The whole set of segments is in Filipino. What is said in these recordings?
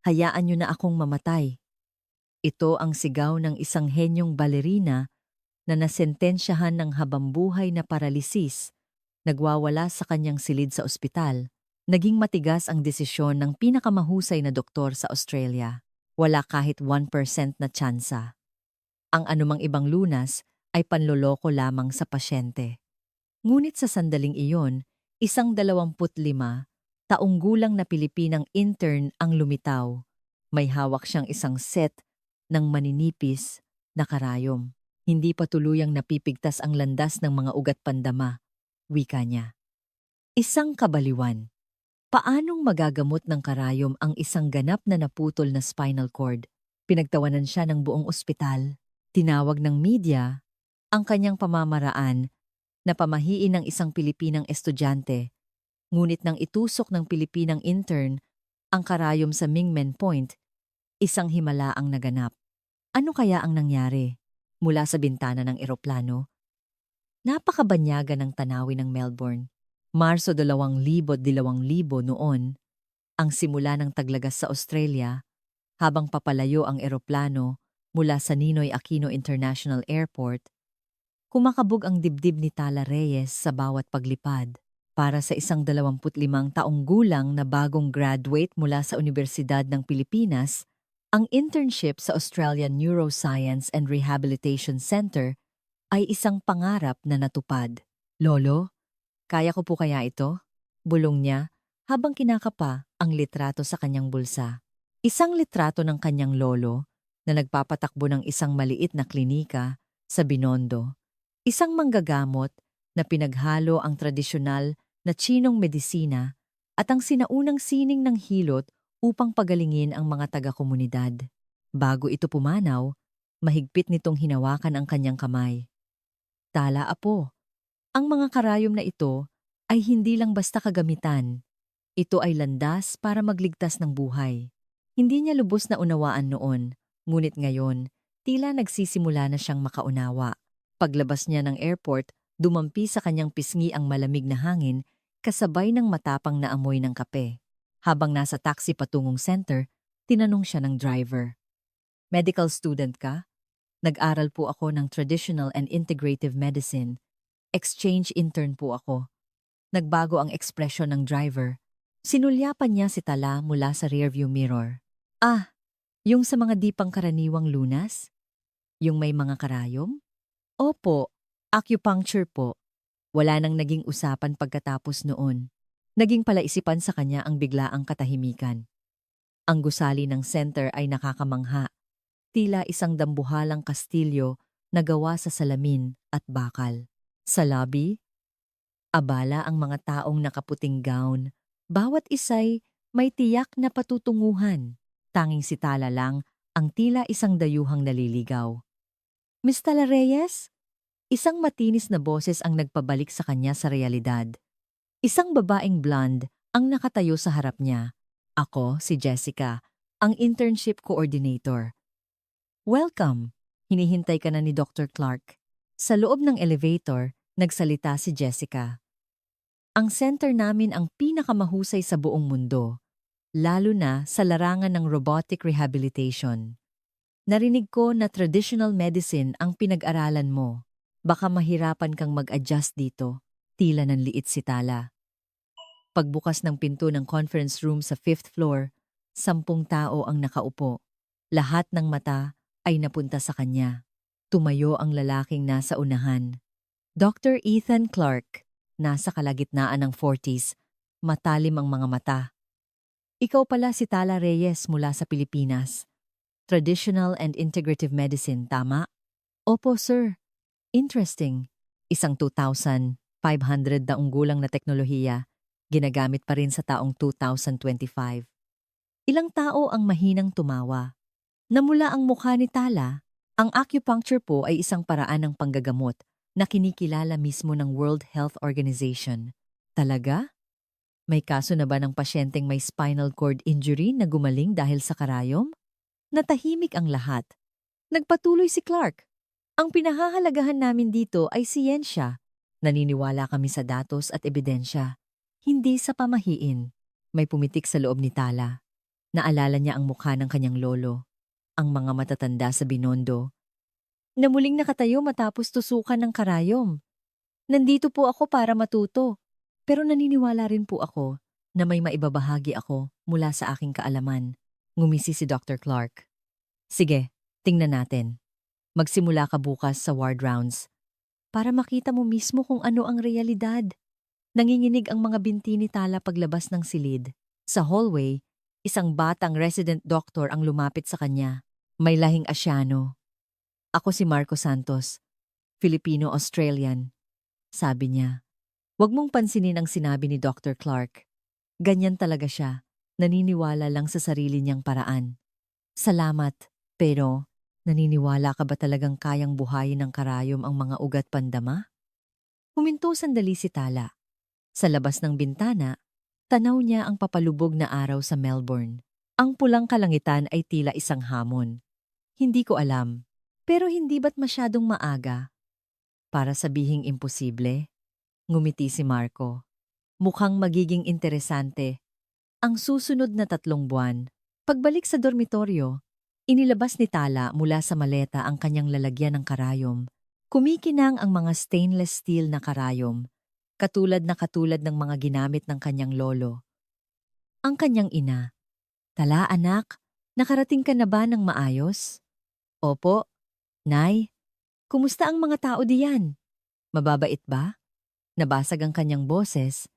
Hayaan niyo na akong mamatay. Ito ang sigaw ng isang henyong balerina na nasentensyahan ng habambuhay na paralisis, nagwawala sa kanyang silid sa ospital. Naging matigas ang desisyon ng pinakamahusay na doktor sa Australia. Wala kahit 1% na tsansa. Ang anumang ibang lunas ay panloloko lamang sa pasyente. Ngunit sa sandaling iyon, isang 25 taong gulang na Pilipinang intern ang lumitaw. May hawak siyang isang set ng maninipis na karayom. Hindi pa tuluyang napipigtas ang landas ng mga ugat pandama, wika niya. Isang kabaliwan. Paanong magagamot ng karayom ang isang ganap na naputol na spinal cord? Pinagtawanan siya ng buong ospital. Tinawag ng media ang kanyang pamamaraan na pamahiin ng isang Pilipinang estudyante, ngunit nang itusok ng Pilipinang intern ang karayom sa Mingmen Point, isang himala ang naganap. Ano kaya ang nangyari? Mula sa bintana ng eroplano, napakabanyaga ng tanawin ng Melbourne. Marso 2020 noon, ang simula ng taglagas sa Australia, habang papalayo ang eroplano mula sa Ninoy Aquino International Airport, kumakabog ang dibdib ni Tala Reyes sa bawat paglipad. Para sa isang 25 taong gulang na bagong graduate mula sa Universidad ng Pilipinas, ang internship sa Australian Neuroscience and Rehabilitation Center ay isang pangarap na natupad. Lolo, kaya ko po kaya ito? Bulong niya habang kinakapa ang litrato sa kanyang bulsa. Isang litrato ng kanyang lolo na nagpapatakbo ng isang maliit na klinika sa Binondo. Isang manggagamot na pinaghalo ang tradisyonal na Tsinong medisina at ang sinaunang sining ng hilot upang pagalingin ang mga taga-komunidad. Bago ito pumanaw, mahigpit nitong hinawakan ang kanyang kamay. Tala apo, ang mga karayom na ito ay hindi lang basta kagamitan. Ito ay landas para magligtas ng buhay. Hindi niya lubos na unawaan noon, ngunit ngayon, tila nagsisimula na siyang makaunawa. Paglabas niya ng airport, dumampi sa kanyang pisngi ang malamig na hangin kasabay ng matapang na amoy ng kape. Habang nasa taxi patungong center, tinanong siya ng driver. Medical student ka? Nag-aral po ako ng Traditional and Integrative Medicine. Exchange intern po ako. Nagbago ang ekspresyon ng driver. Sinulyapan niya si Tala mula sa rearview mirror. Ah, yung sa mga di pangkaraniwang lunas? Yung may mga karayom? Opo, acupuncture po. Wala nang naging usapan pagkatapos noon. Naging palaisipan sa kanya ang biglaang katahimikan. Ang gusali ng center ay nakakamangha. Tila isang dambuhalang kastilyo na gawa sa salamin at bakal. Sa lobby, abala ang mga taong nakaputing gown. Bawat isa'y may tiyak na patutunguhan. Tanging si Tala lang ang tila isang dayuhang naliligaw. Miss Tala Reyes? Isang matinis na boses ang nagpabalik sa kanya sa realidad. Isang babaeng blonde ang nakatayo sa harap niya. Ako, si Jessica, ang internship coordinator. Welcome! Hinihintay ka na ni Dr. Clark. Sa loob ng elevator, nagsalita si Jessica. Ang center namin ang pinakamahusay sa buong mundo, lalo na sa larangan ng robotic rehabilitation. Narinig ko na traditional medicine ang pinag-aralan mo. Baka mahirapan kang mag-adjust dito. Tila ng liit si Tala. Pagbukas ng pinto ng conference room sa 5th floor, 10 tao ang nakaupo. Lahat ng mata ay napunta sa kanya. Tumayo ang lalaking nasa unahan. Dr. Ethan Clark, nasa kalagitnaan ng 40s, matalim ang mga mata. Ikaw pala si Tala Reyes mula sa Pilipinas. Traditional and Integrative Medicine, tama? Opo, sir. Interesting. Isang 2,500 daang gulang na teknolohiya, ginagamit pa rin sa taong 2025. Ilang tao ang mahinang tumawa. Namula ang mukha ni Tala, ang acupuncture po ay isang paraan ng panggagamot na kinikilala mismo ng World Health Organization. Talaga? May kaso na ba ng pasyenteng may spinal cord injury na gumaling dahil sa karayom? Natahimik ang lahat. Nagpatuloy si Clark. Ang pinahahalagahan namin dito ay siyensya. Naniniwala kami sa datos at ebidensya. Hindi sa pamahiin. May pumitik sa loob ni Tala. Naalala niya ang mukha ng kanyang lolo, ang mga matatanda sa Binondo, na muling nakatayo matapos tusukan ng karayom. Nandito po ako para matuto, pero naniniwala rin po ako na may maibabahagi ako mula sa aking kaalaman. Ngumisi si Dr. Clark. Sige, tingnan natin. Magsimula ka bukas sa ward rounds para makita mo mismo kung ano ang realidad. Nanginginig ang mga binti ni Tala paglabas ng silid. Sa hallway, isang batang resident doctor ang lumapit sa kanya. May lahing Asyano. Ako si Marco Santos, Filipino-Australian. Sabi niya, "Huwag mong pansinin ang sinabi ni Dr. Clark. Ganyan talaga siya, naniniwala lang sa sarili niyang paraan. Salamat, pero naniniwala ka ba talagang kayang buhayin ng karayom ang mga ugat pandama?" Huminto sandali si Tala. Sa labas ng bintana, tanaw niya ang papalubog na araw sa Melbourne. Ang pulang kalangitan ay tila isang hamon. Hindi ko alam, pero hindi ba't masyadong maaga para sabihing imposible? Ngumiti si Marco. Mukhang magiging interesante. Ang susunod na 3 buwan, pagbalik sa dormitoryo, inilabas ni Tala mula sa maleta ang kanyang lalagyan ng karayom. Kumikinang ang mga stainless steel na karayom, katulad ng mga ginamit ng kanyang lolo. Ang kanyang ina, "Tala anak, nakarating ka na ba ng maayos?" "Opo, Nay. Kumusta ang mga tao diyan? Mababait ba?" Nabasag ang kanyang boses,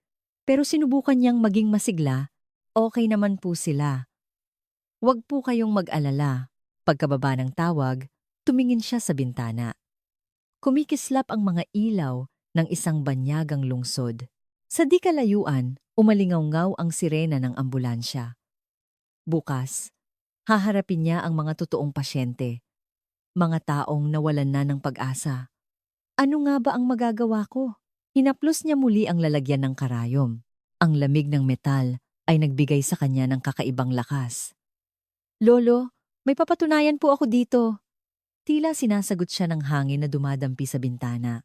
pero sinubukan niyang maging masigla. "Okay naman po sila. Huwag po kayong mag-alala." Pagkababa ng tawag, tumingin siya sa bintana. Kumikislap ang mga ilaw ng isang banyagang lungsod. Sa di kalayuan, umalingaw-ngaw ang sirena ng ambulansya. Bukas, haharapin niya ang mga totoong pasyente, mga taong nawalan na ng pag-asa. Ano nga ba ang magagawa ko? Hinaplos niya muli ang lalagyan ng karayom. Ang lamig ng metal ay nagbigay sa kanya ng kakaibang lakas. "Lolo, may papatunayan po ako dito." Tila sinasagot siya ng hangin na dumadampi sa bintana.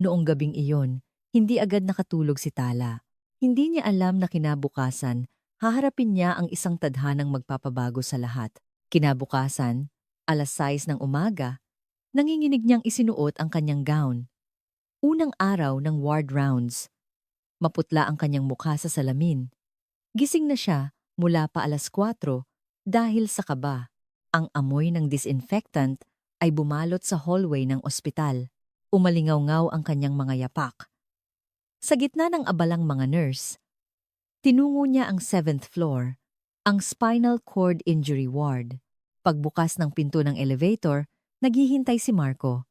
Noong gabing iyon, hindi agad nakatulog si Tala. Hindi niya alam na kinabukasan, haharapin niya ang isang tadhanang magpapabago sa lahat. Kinabukasan, 6:00 ng umaga, nanginginig niyang isinuot ang kanyang gown. Unang araw ng ward rounds. Maputla ang kanyang mukha sa salamin. Gising na siya mula pa 4:00 dahil sa kaba. Ang amoy ng disinfectant ay bumalot sa hallway ng ospital. Umalingaw-ngaw ang kanyang mga yapak. Sa gitna ng abalang mga nurse, tinungo niya ang 7th floor, ang spinal cord injury ward. Pagbukas ng pinto ng elevator, naghihintay si Marco.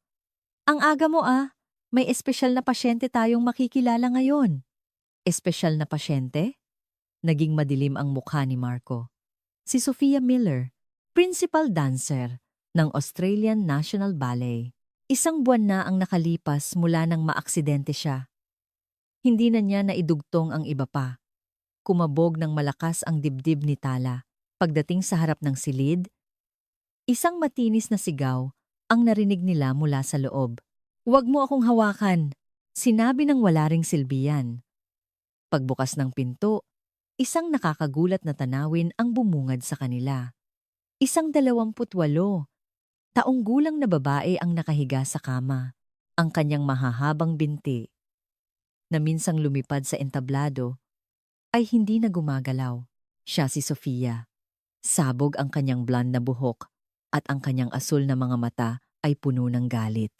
"Ang aga mo ah, may espesyal na pasyente tayong makikilala ngayon." Espesyal na pasyente? Naging madilim ang mukha ni Marco. Si Sophia Miller, principal dancer ng Australian National Ballet. 1 buwan na ang nakalipas mula nang maaksidente siya. Hindi na niya naidugtong ang iba pa. Kumabog ng malakas ang dibdib ni Tala. Pagdating sa harap ng silid, isang matinis na sigaw ang narinig nila mula sa loob. "Huwag mo akong hawakan," sinabi ng wala ring silbihan. Pagbukas ng pinto, isang nakakagulat na tanawin ang bumungad sa kanila. Isang 28 taong gulang na babae ang nakahiga sa kama. Ang kanyang mahahabang binti, na minsang lumipad sa entablado, ay hindi na gumagalaw. Siya si Sofia. Sabog ang kanyang blonde na buhok at ang kanyang asul na mga mata ay puno ng galit.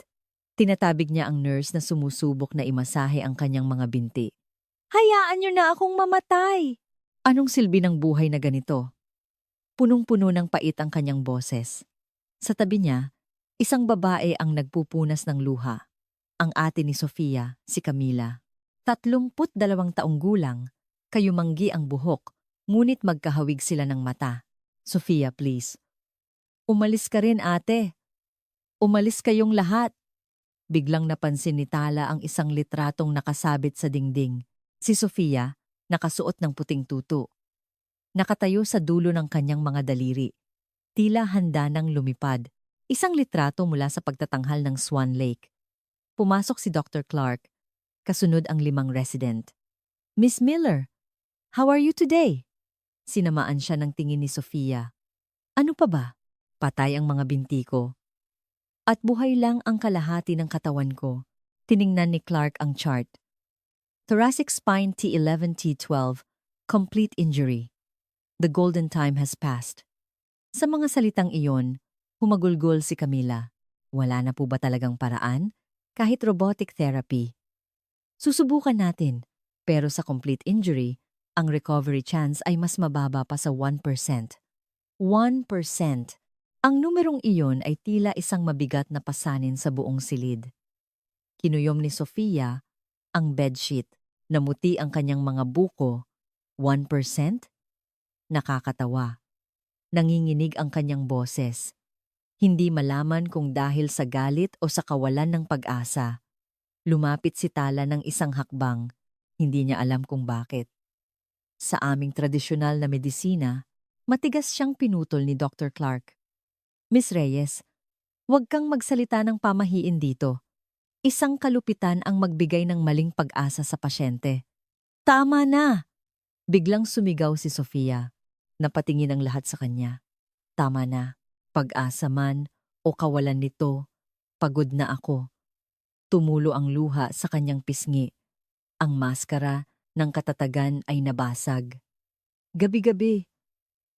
Tinatabig niya ang nurse na sumusubok na imasahe ang kanyang mga binti. "Hayaan niyo na akong mamatay!" Anong silbi ng buhay na ganito? Punong-puno ng pait ang kanyang boses. Sa tabi niya, isang babae ang nagpupunas ng luha. Ang ate ni Sofia, si Camila. 32 taong gulang, kayumanggi ang buhok, ngunit magkahawig sila ng mata. "Sofia, please." "Umalis ka rin, ate. Umalis kayong lahat." Biglang napansin ni Tala ang isang litratong nakasabit sa dingding. Si Sofia, nakasuot ng puting tutu. Nakatayo sa dulo ng kanyang mga daliri. Tila handa nang lumipad. Isang litrato mula sa pagtatanghal ng Swan Lake. Pumasok si Dr. Clark. Kasunod ang 5 resident. "Miss Miller, how are you today?" Sinamaan siya ng tingin ni Sofia. Ano pa ba? Patay ang mga binti ko. At buhay lang ang kalahati ng katawan ko. Tiningnan ni Clark ang chart. Thoracic spine T11, T12, complete injury. The golden time has passed. Sa mga salitang iyon, humagulgol si Camila. Wala na po ba talagang paraan? Kahit robotic therapy. Susubukan natin, pero sa complete injury, ang recovery chance ay mas mababa pa sa 1%. 1%. Ang numerong iyon ay tila isang mabigat na pasanin sa buong silid. Kinuyom ni Sofia ang bedsheet, namuti ang kanyang mga buko. 1%? Nakakatawa. Nanginginig ang kanyang boses. Hindi malaman kung dahil sa galit o sa kawalan ng pag-asa. Lumapit si Tala ng isang hakbang. Hindi niya alam kung bakit. Sa aming tradisyonal na medisina, matigas siyang pinutol ni Dr. Clark. Miss Reyes, huwag kang magsalita ng pamahiin dito. Isang kalupitan ang magbigay ng maling pag-asa sa pasyente. Tama na! Biglang sumigaw si Sofia. Napatingin ang lahat sa kanya. Tama na. Pag-asa man o kawalan nito, pagod na ako. Tumulo ang luha sa kanyang pisngi. Ang maskara ng katatagan ay nabasag. Gabi-gabi,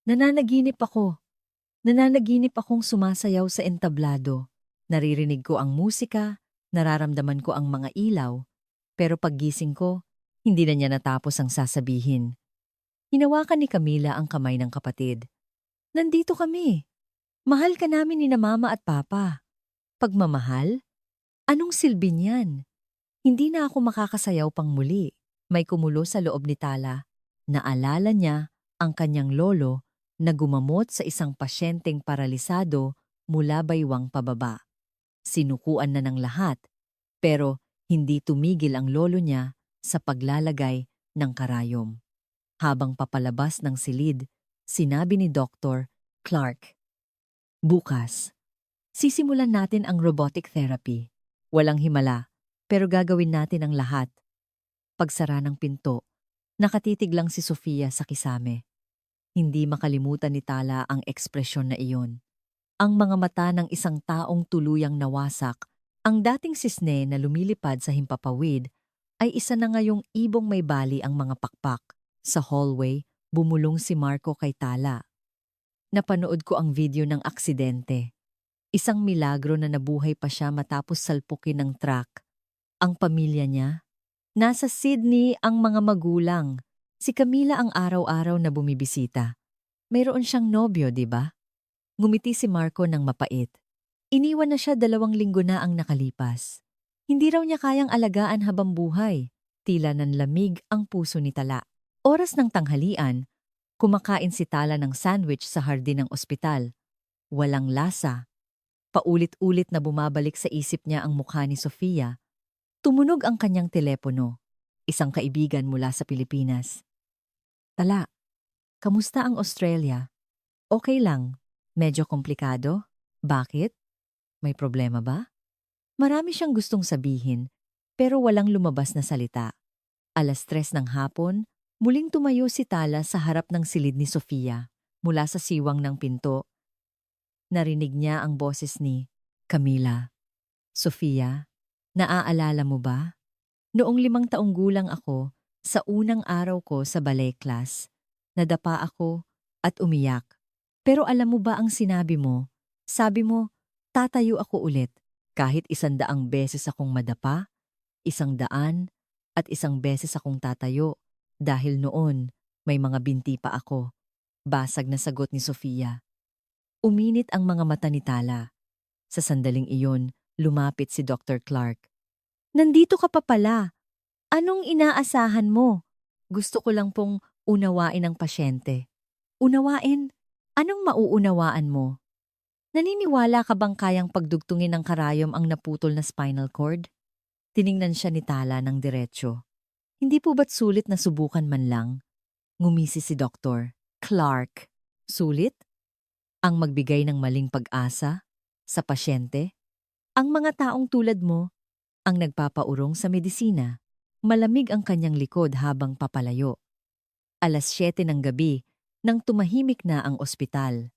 nananaginip ako. Nananaginip akong sumasayaw sa entablado. Naririnig ko ang musika, nararamdaman ko ang mga ilaw, pero paggising ko, hindi na niya natapos ang sasabihin. Hinawakan ni Camila ang kamay ng kapatid. Nandito kami. Mahal ka namin ni na mama at papa. Pagmamahal? Anong silbi niyan? Hindi na ako makakasayaw pang muli. May kumulo sa loob ni Tala. Naalala niya ang kanyang lolo na gumamot sa isang pasyenteng paralisado mula baywang pababa. Sinukuan na ng lahat, pero hindi tumigil ang lolo niya sa paglalagay ng karayom. Habang papalabas ng silid, sinabi ni Dr. Clark, bukas, sisimulan natin ang robotic therapy. Walang himala, pero gagawin natin ang lahat. Pagsara ng pinto, nakatitig lang si Sofia sa kisame. Hindi makalimutan ni Tala ang ekspresyon na iyon. Ang mga mata ng isang taong tuluyang nawasak, ang dating sisne na lumilipad sa himpapawid, ay isa na ngayong ibong may bali ang mga pakpak. Sa hallway, bumulong si Marco kay Tala. Napanood ko ang video ng aksidente. Isang milagro na nabuhay pa siya matapos salpukin ng truck. Ang pamilya niya? Nasa Sydney ang mga magulang. Si Camila ang araw-araw na bumibisita. Mayroon siyang nobyo, di ba? Ngumiti si Marco ng mapait. Iniwan na siya 2 linggo na ang nakalipas. Hindi raw niya kayang alagaan habang buhay. Tila nanlamig ang puso ni Tala. Oras ng tanghalian, kumakain si Tala ng sandwich sa hardin ng ospital. Walang lasa. Paulit-ulit na bumabalik sa isip niya ang mukha ni Sofia. Tumunog ang kanyang telepono. Isang kaibigan mula sa Pilipinas. Tala, kamusta ang Australia? Okay lang. Medyo komplikado? Bakit? May problema ba? Marami siyang gustong sabihin, pero walang lumabas na salita. 3:00 ng hapon, muling tumayo si Tala sa harap ng silid ni Sofia. Mula sa siwang ng pinto, narinig niya ang boses ni Camila. Sofia, naaalala mo ba? Noong 5 taong gulang ako, sa unang araw ko sa ballet class, nadapa ako at umiyak. Pero alam mo ba ang sinabi mo? Sabi mo, tatayo ako ulit. Kahit 100 beses akong madapa, 100 at 1 beses akong tatayo. Dahil noon, may mga binti pa ako. Basag na sagot ni Sofia. Uminit ang mga mata ni Tala. Sa sandaling iyon, lumapit si Dr. Clark. Nandito ka pa pala. Anong inaasahan mo? Gusto ko lang pong unawain ang pasyente. Unawain? Anong mauunawaan mo? Naniniwala ka bang kayang pagdugtungin ng karayom ang naputol na spinal cord? Tiningnan siya ni Tala ng diretsyo. Hindi po ba't sulit na subukan man lang? Ngumisi si Dr. Clark. Sulit? Ang magbigay ng maling pag-asa sa pasyente? Ang mga taong tulad mo, ang nagpapaurong sa medisina, malamig ang kanyang likod habang papalayo. 7:00 ng gabi, Nang tumahimik na ang ospital,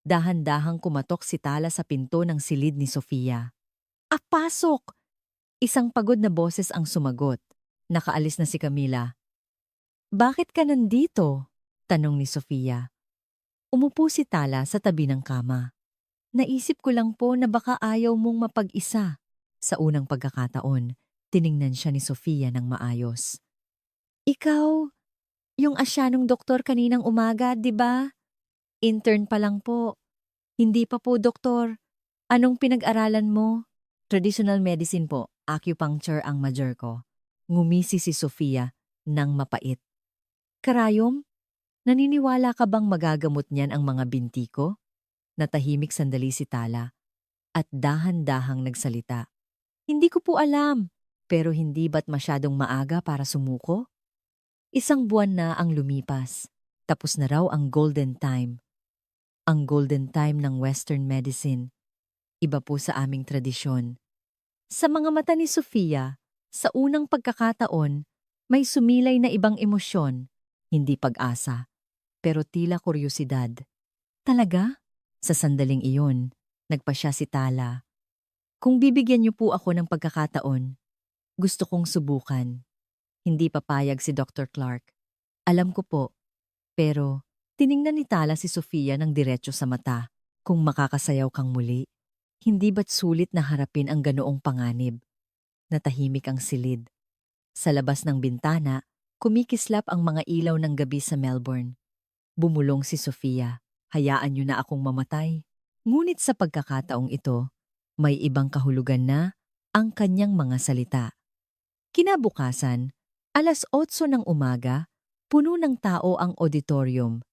dahan-dahang kumatok si Tala sa pinto ng silid ni Sofia. Pasok! Isang pagod na boses ang sumagot. Nakaalis na si Camila. Bakit ka nandito? Tanong ni Sofia. Umupo si Tala sa tabi ng kama. Naisip ko lang po na baka ayaw mong mapag-isa. Sa unang pagkakataon, tiningnan siya ni Sofia ng maayos. Ikaw, yung asyanong doktor kaninang umaga, di ba? Intern pa lang po. Hindi pa po doktor. Anong pinag-aralan mo? Traditional medicine po, acupuncture ang major ko. Ngumisi si Sofia nang mapait. Karayom, naniniwala ka bang magagamot niyan ang mga binti ko? Natahimik sandali si Tala at dahan-dahang nagsalita. Hindi ko po alam, pero hindi ba't masyadong maaga para sumuko? Isang buwan na ang lumipas. Tapos na raw ang golden time. Ang golden time ng Western medicine. Iba po sa aming tradisyon. Sa mga mata ni Sofia, sa unang pagkakataon, may sumilay na ibang emosyon, hindi pag-asa, pero tila kuryosidad. Talaga? Sa sandaling iyon, nagpa siya si Tala. Kung bibigyan niyo po ako ng pagkakataon, gusto kong subukan. Hindi papayag si Dr. Clark. Alam ko po, pero tiningnan ni Tala si Sofia ng diretso sa mata. Kung makakasayaw kang muli, hindi ba't sulit na harapin ang ganoong panganib? Natahimik ang silid. Sa labas ng bintana, kumikislap ang mga ilaw ng gabi sa Melbourne. Bumulong si Sofia. Hayaan niyo na akong mamatay. Ngunit sa pagkakataong ito, may ibang kahulugan na ang kanyang mga salita. Kinabukasan, alas 8 ng umaga, puno ng tao ang auditorium.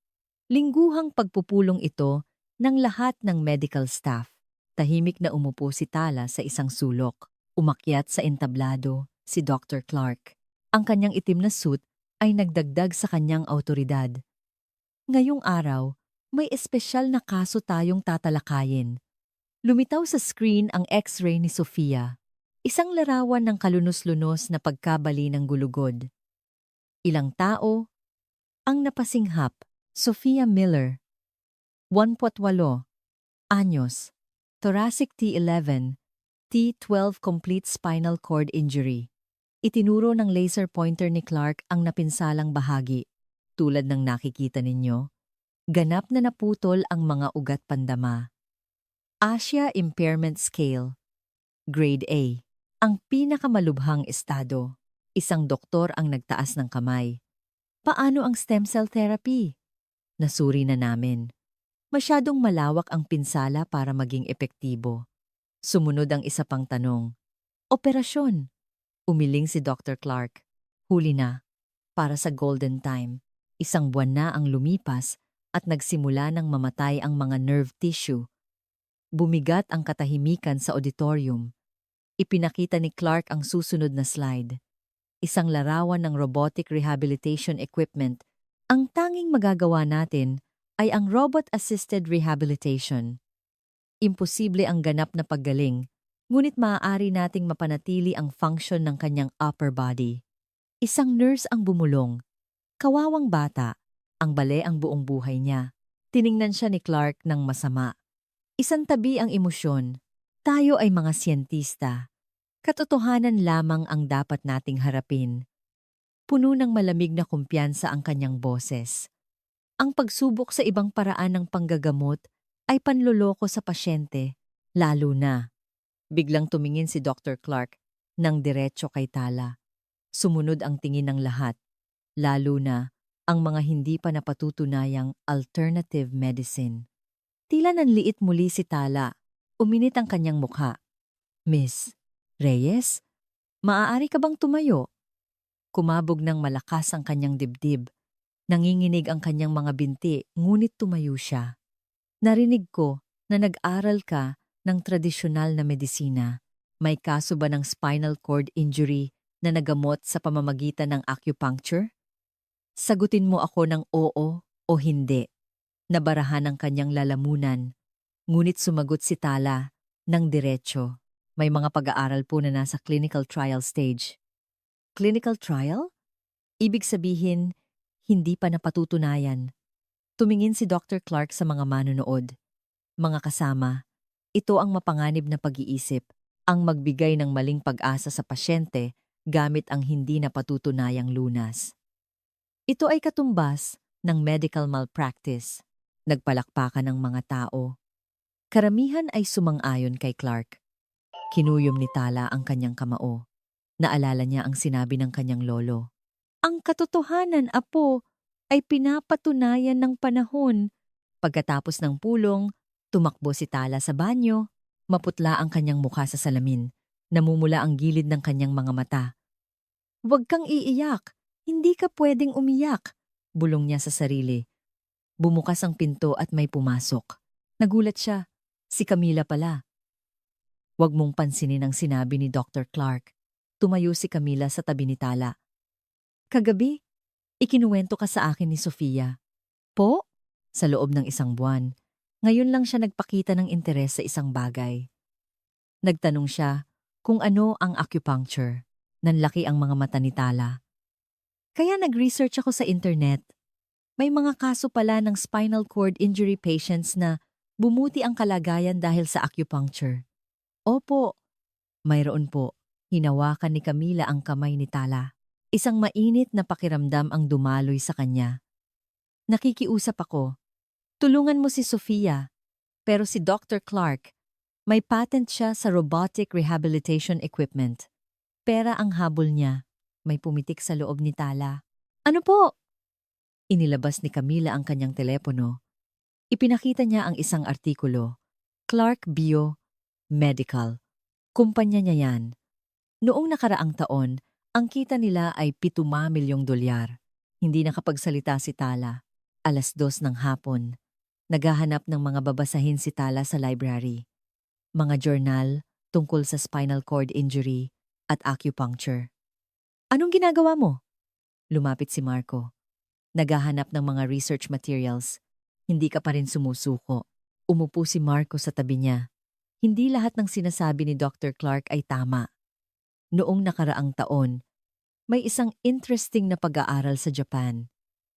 Lingguhang pagpupulong ito ng lahat ng medical staff. Tahimik na umupo si Tala sa isang sulok. Umakyat sa entablado si Dr. Clark. Ang kanyang itim na suit ay nagdagdag sa kanyang autoridad. Ngayong araw, may espesyal na kaso tayong tatalakayin. Lumitaw sa screen ang X-ray ni Sofia. Isang larawan ng kalunos-lunos na pagkabali ng gulugod. Ilang tao ang napasinghap. Sofia Miller, 18 anyos, thoracic T11, T12 complete spinal cord injury. Itinuro ng laser pointer ni Clark ang napinsalang bahagi. Tulad ng nakikita ninyo, ganap na naputol ang mga ugat pandama. Asia Impairment Scale, Grade A. Ang pinakamalubhang estado. Isang doktor ang nagtaas ng kamay. Paano ang stem cell therapy? Nasuri na namin. Masyadong malawak ang pinsala para maging epektibo. Sumunod ang isa pang tanong. Operasyon. Umiling si Dr. Clark. Huli na. Para sa golden time. Isang buwan na ang lumipas at nagsimula ng mamatay ang mga nerve tissue. Bumigat ang katahimikan sa auditorium. Ipinakita ni Clark ang susunod na slide. Isang larawan ng robotic rehabilitation equipment. Ang tanging magagawa natin ay ang robot-assisted rehabilitation. Imposible ang ganap na paggaling, ngunit maaari nating mapanatili ang function ng kanyang upper body. Isang nurse ang bumulong. Kawawang bata, ang bale ang buong buhay niya. Tiningnan siya ni Clark ng masama. Isang tabi ang emosyon. Tayo ay mga siyentista. Katotohanan lamang ang dapat nating harapin. Puno ng malamig na kumpiyansa ang kanyang boses. Ang pagsubok sa ibang paraan ng panggagamot ay panloloko sa pasyente, lalo na. Biglang tumingin si Dr. Clark ng diretso kay Tala. Sumunod ang tingin ng lahat, lalo na ang mga hindi pa napatutunayang alternative medicine. Tila nanliit muli si Tala. Uminit ang kanyang mukha. Miss Reyes, maaari ka bang tumayo? Kumabog ng malakas ang kanyang dibdib. Nanginginig ang kanyang mga binti, ngunit tumayo siya. Narinig ko na nag-aral ka ng tradisyonal na medisina. May kaso ba ng spinal cord injury na nagamot sa pamamagitan ng acupuncture? Sagutin mo ako ng oo o hindi. Nabarahan ang kanyang lalamunan. Ngunit sumagot si Tala ng diretso. May mga pag-aaral po na nasa clinical trial stage. Clinical trial? Ibig sabihin, hindi pa napatutunayan. Tumingin si Dr. Clark sa mga manonood. Mga kasama, ito ang mapanganib na pag-iisip, ang magbigay ng maling pag-asa sa pasyente gamit ang hindi napatutunayang lunas. Ito ay katumbas ng medical malpractice. Nagpalakpakan ng mga tao. Karamihan ay sumang-ayon kay Clark. Kinuyom ni Tala ang kanyang kamao. Naalala niya ang sinabi ng kanyang lolo. Ang katotohanan, apo, ay pinapatunayan ng panahon. Pagkatapos ng pulong, tumakbo si Tala sa banyo. Maputla ang kanyang mukha sa salamin. Namumula ang gilid ng kanyang mga mata. Huwag kang iiyak. Hindi ka pwedeng umiyak. Bulong niya sa sarili. Bumukas ang pinto at may pumasok. Nagulat siya. Si Camila pala. Huwag mong pansinin ang sinabi ni Dr. Clark. Tumayo si Camila sa tabi ni Tala. Kagabi, ikinuwento ka sa akin ni Sofia. Po? Sa loob ng isang buwan. Ngayon lang siya nagpakita ng interes sa isang bagay. Nagtanong siya kung ano ang acupuncture. Nanlaki ang mga mata ni Tala. Kaya nag-research ako sa internet. May mga kaso pala ng spinal cord injury patients na bumuti ang kalagayan dahil sa acupuncture. Opo, mayroon po. Hinawakan ni Camila ang kamay ni Tala. Isang mainit na pakiramdam ang dumaloy sa kanya. Nakikiusap ako. Tulungan mo si Sofia. Pero si Dr. Clark, may patent siya sa robotic rehabilitation equipment. Pera ang habol niya. May pumitik sa loob ni Tala. Ano po? Inilabas ni Camila ang kanyang telepono. Ipinakita niya ang isang artikulo. Clark Bio Medical. Kumpanya niya yan. Noong nakaraang taon, ang kita nila ay 7 milyong dolyar. Hindi nakapagsalita si Tala. 2:00 ng hapon. Naghahanap ng mga babasahin si Tala sa library. Mga journal tungkol sa spinal cord injury at acupuncture. Anong ginagawa mo? Lumapit si Marco. Naghahanap ng mga research materials. Hindi ka pa rin sumusuko. Umupo si Marco sa tabi niya. Hindi lahat ng sinasabi ni Dr. Clark ay tama. Noong nakaraang taon, may isang interesting na pag-aaral sa Japan.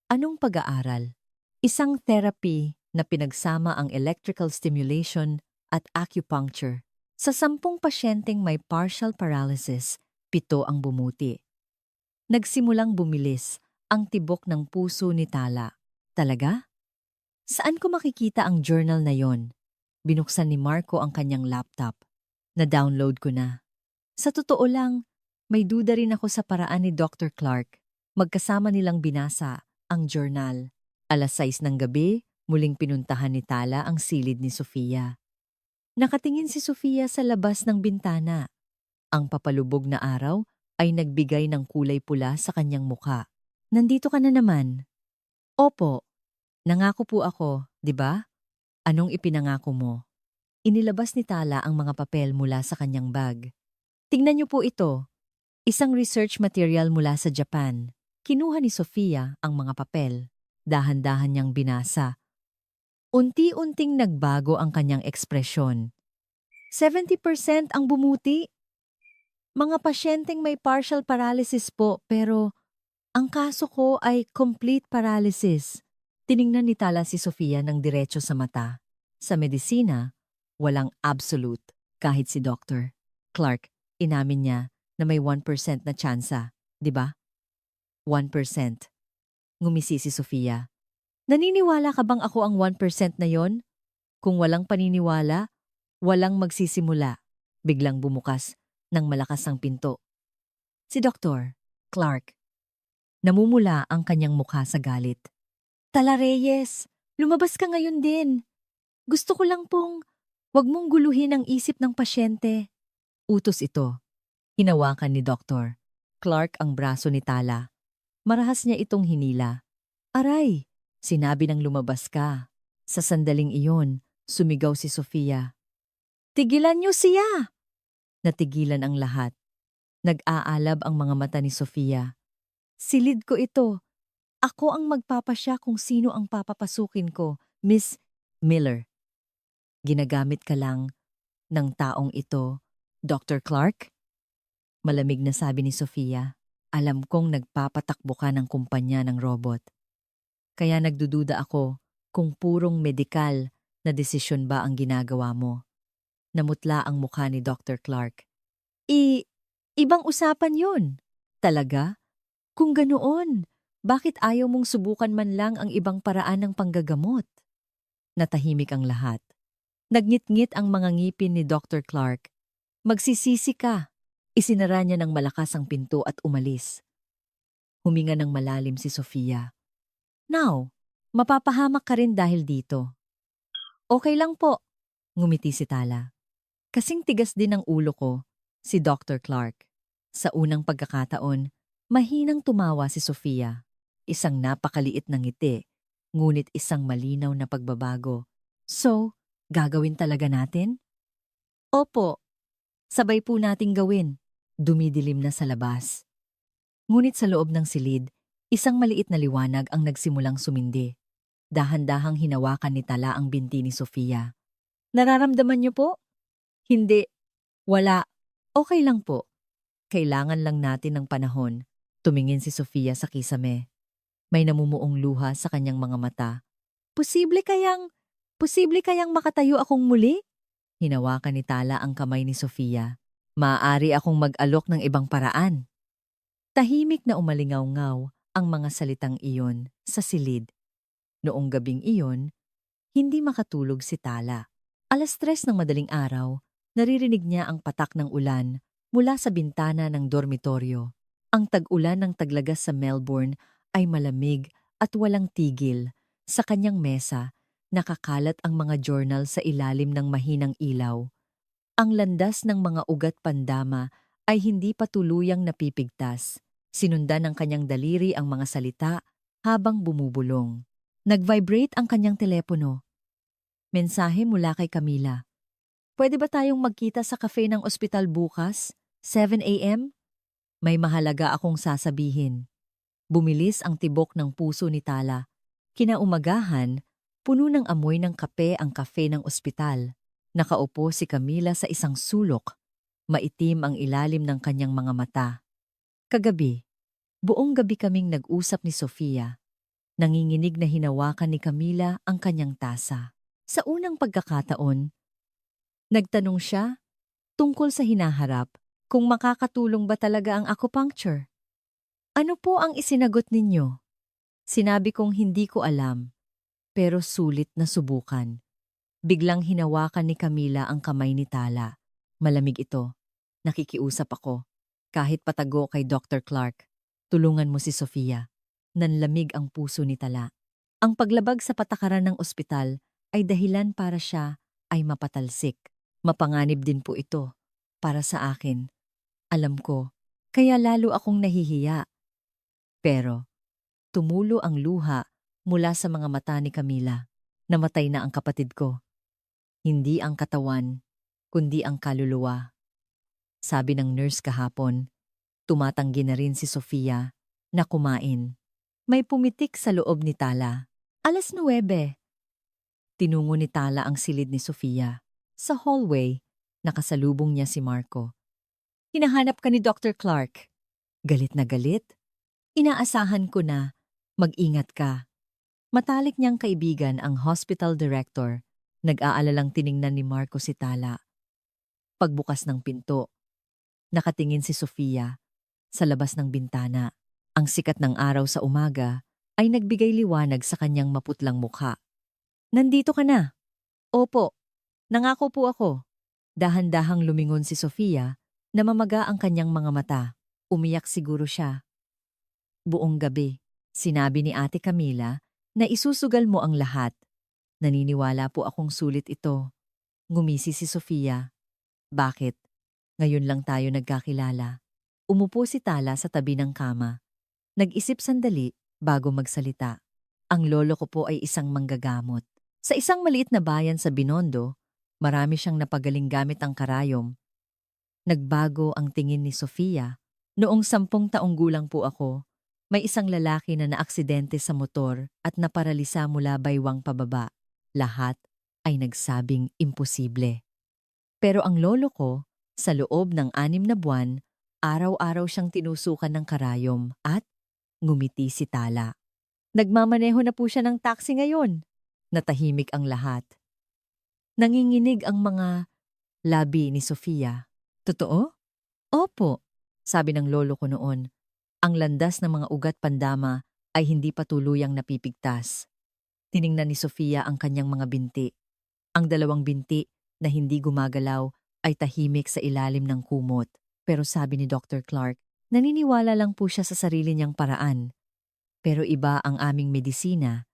Anong pag-aaral? Isang therapy na pinagsama ang electrical stimulation at acupuncture. Sa 10 pasyenteng may partial paralysis, 7 ang bumuti. Nagsimulang bumilis ang tibok ng puso ni Tala. Talaga? Saan ko makikita ang journal na yon? Binuksan ni Marco ang kanyang laptop. Na-download ko na. Sa totoo lang, may duda rin ako sa paraan ni Dr. Clark. Magkasama nilang binasa ang journal. 6:00 ng gabi, muling pinuntahan ni Tala ang silid ni Sofia. Nakatingin si Sofia sa labas ng bintana. Ang papalubog na araw ay nagbigay ng kulay pula sa kanyang mukha. Nandito ka na naman. Opo, nangako po ako, di ba? Anong ipinangako mo? Inilabas ni Tala ang mga papel mula sa kanyang bag. Tingnan niyo po ito. Isang research material mula sa Japan. Kinuha ni Sofia ang mga papel. Dahan-dahan niyang binasa. Unti-unting nagbago ang kanyang ekspresyon. 70% ang bumuti. Mga pasyenteng may partial paralysis po, pero ang kaso ko ay complete paralysis. Tiningnan ni Tala si Sofia ng diretso sa mata. Sa medisina, walang absolute, kahit si Dr. Clark. Inamin niya na may 1% na tsansa, di ba? 1%. Ngumisi si Sofia. Naniniwala ka bang ako ang 1% na yon? Kung walang paniniwala, walang magsisimula. Biglang bumukas ng malakas ang pinto. Si Dr. Clark. Namumula ang kanyang mukha sa galit. Tala Reyes, lumabas ka ngayon din. Gusto ko lang pong wag mong guluhin ang isip ng pasyente. Utos ito. Hinawakan ni Dr. Clark ang braso ni Tala. Marahas niya itong hinila. Aray, sinabi ng lumabas ka. Sa sandaling iyon, sumigaw si Sofia. Tigilan niyo siya! Natigilan ang lahat. Nag-aalab ang mga mata ni Sofia. Silid ko ito. Ako ang magpapasya kung sino ang papapasukin ko, Miss Miller. Ginagamit ka lang ng taong ito, Dr. Clark? Malamig na sabi ni Sofia. Alam kong nagpapatakbo ka ng kumpanya ng robot. Kaya nagdududa ako Kung purong medikal na desisyon ba ang ginagawa mo? Namutla ang mukha ni Dr. Clark. Ibang usapan yun. Talaga? Kung ganoon, bakit ayaw mong subukan man lang ang ibang paraan ng panggagamot? Natahimik ang lahat. Nagngit-ngit ang mga ngipin ni Dr. Clark. Magsisisi ka. Isinara niya ng malakas ang pinto at umalis. Huminga ng malalim si Sofia. Now, mapapahamak ka rin dahil dito. Okay lang po, ngumiti si Tala. Kasing tigas din ang ulo ko, si Dr. Clark. Sa unang pagkakataon, mahinang tumawa si Sofia. Isang napakaliit na ngiti, ngunit isang malinaw na pagbabago. So, gagawin talaga natin? Opo, sabay po nating gawin. Dumidilim na sa labas. Ngunit sa loob ng silid, isang maliit na liwanag ang nagsimulang sumindi. Dahan-dahang hinawakan ni Tala ang binti ni Sofia. Nararamdaman niyo po? Hindi. Wala. Okay lang po. Kailangan lang natin ng panahon. Tumingin si Sofia sa kisame. May namumuong luha sa kanyang mga mata. Posible kayang makatayo akong muli? Hinawakan ni Tala ang kamay ni Sofia. Maaari akong mag-alok ng ibang paraan. Tahimik na umalingaw-ngaw ang mga salitang iyon sa silid. Noong gabing iyon, hindi makatulog si Tala. 3:00 ng madaling araw, naririnig niya ang patak ng ulan mula sa bintana ng dormitoryo. Ang tag-ulan ng taglagas sa Melbourne ay malamig at walang tigil. Sa kanyang mesa, nakakalat ang mga journal sa ilalim ng mahinang ilaw. Ang landas ng mga ugat pandama ay hindi pa tuluyang napipigtas. Sinundan ng kanyang daliri ang mga salita habang bumubulong. Nag-vibrate ang kanyang telepono. Mensahe mula kay Camila. Pwede ba tayong magkita sa cafe ng ospital bukas, 7 a.m? May mahalaga akong sasabihin. Bumilis ang tibok ng puso ni Tala. Kinaumagahan, puno ng amoy ng kape ang cafe ng ospital. Nakaupo si Camila sa isang sulok. Maitim ang ilalim ng kanyang mga mata. Kagabi, buong gabi kaming nag-usap ni Sofia. Nanginginig na hinawakan ni Camila ang kanyang tasa. Sa unang pagkakataon, nagtanong siya tungkol sa hinaharap kung makakatulong ba talaga ang acupuncture. Ano po ang isinagot ninyo? Sinabi kong hindi ko alam, pero sulit na subukan. Biglang hinawakan ni Camila ang kamay ni Tala. Malamig ito. Nakikiusap ako. Kahit patago kay Dr. Clark, tulungan mo si Sofia. Nanlamig ang puso ni Tala. Ang paglabag sa patakaran ng ospital ay dahilan para siya ay mapatalsik. Mapanganib din po ito para sa akin. Alam ko, kaya lalo akong nahihiya. Pero, tumulo ang luha mula sa mga mata ni Camila. Namatay na ang kapatid ko. Hindi ang katawan, kundi ang kaluluwa. Sabi ng nurse kahapon, tumatanggi na rin si Sofia na kumain. May pumitik sa loob ni Tala. 9:00. Tinungo ni Tala ang silid ni Sofia. Sa hallway, nakasalubong niya si Marco. Hinahanap ka ni Dr. Clark. Galit na galit. Inaasahan ko na. Mag-ingat ka. Matalik niyang kaibigan ang hospital director. Nag-aalalang tiningnan ni Marco si Tala. Pagbukas ng pinto, nakatingin si Sofia sa labas ng bintana. Ang sikat ng araw sa umaga ay nagbigay liwanag sa kanyang maputlang mukha. Nandito ka na. Opo, nangako po ako. Dahan-dahang lumingon si Sofia, namamaga ang kanyang mga mata. Umiyak siguro siya. Buong gabi, sinabi ni Ate Camila na isusugal mo ang lahat. Naniniwala po akong sulit ito. Ngumisi si Sofia. Bakit? Ngayon lang tayo nagkakilala. Umupo si Tala sa tabi ng kama. Nag-isip sandali bago magsalita. Ang lolo ko po ay isang manggagamot. Sa isang maliit na bayan sa Binondo, marami siyang napagaling gamit ang karayom. Nagbago ang tingin ni Sofia. Noong 10 taong gulang po ako, may isang lalaki na naaksidente sa motor at naparalisa mula baywang pababa. Lahat ay nagsabing imposible. Pero ang lolo ko, sa loob ng 6 na buwan, araw-araw siyang tinusukan ng karayom at ngumiti si Tala. Nagmamaneho na po siya ng taxi ngayon. Natahimik ang lahat. Nanginginig ang mga labi ni Sofia. Totoo? Opo, sabi ng lolo ko noon. Ang landas ng mga ugat pandama ay hindi pa tuluyang napipigtas. Tiningnan ni Sofia ang kanyang mga binti. Ang dalawang binti na hindi gumagalaw ay tahimik sa ilalim ng kumot. Pero sabi ni Dr. Clark, naniniwala lang po siya sa sarili niyang paraan. Pero iba ang aming medisina.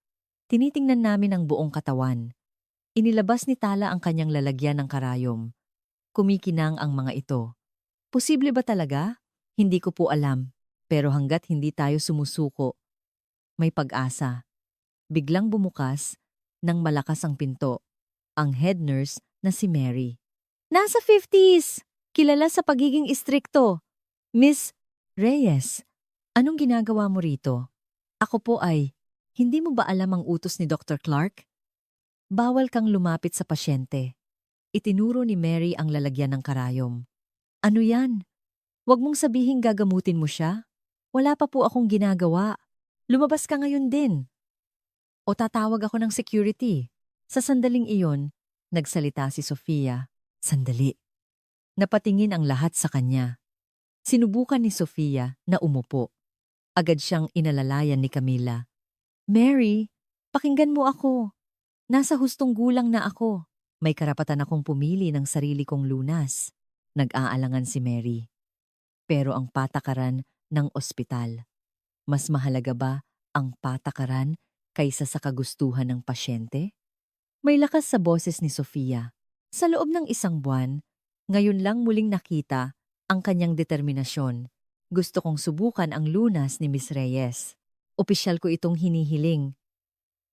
Tinitingnan namin ang buong katawan. Inilabas ni Tala ang kanyang lalagyan ng karayom. Kumikinang ang mga ito. Posible ba talaga? Hindi ko po alam. Pero hanggat hindi tayo sumusuko, may pag-asa. Biglang bumukas nang malakas ang pinto. Ang head nurse na si Mary. Nasa 50s! Kilala sa pagiging istrikto. Miss Reyes, anong ginagawa mo rito? Ako po ay, hindi mo ba alam ang utos ni Dr. Clark? Bawal kang lumapit sa pasyente. Itinuro ni Mary ang lalagyan ng karayom. Ano yan? Huwag mong sabihing gagamutin mo siya. Wala pa po akong ginagawa. Lumabas ka ngayon din. O tatawag ako ng security. Sa sandaling iyon, nagsalita si Sofia. Sandali. Napatingin ang lahat sa kanya. Sinubukan ni Sofia na umupo. Agad siyang inalalayan ni Camila. Mary, pakinggan mo ako. Nasa hustong gulang na ako. May karapatan akong pumili ng sarili kong lunas. Nag-aalangan si Mary. Pero ang patakaran ng ospital. Mas mahalaga ba ang patakaran kaysa sa kagustuhan ng pasyente? May lakas sa boses ni Sofia. Sa loob ng isang buwan, ngayon lang muling nakita ang kanyang determinasyon. Gusto kong subukan ang lunas ni Miss Reyes. Opisyal ko itong hinihiling.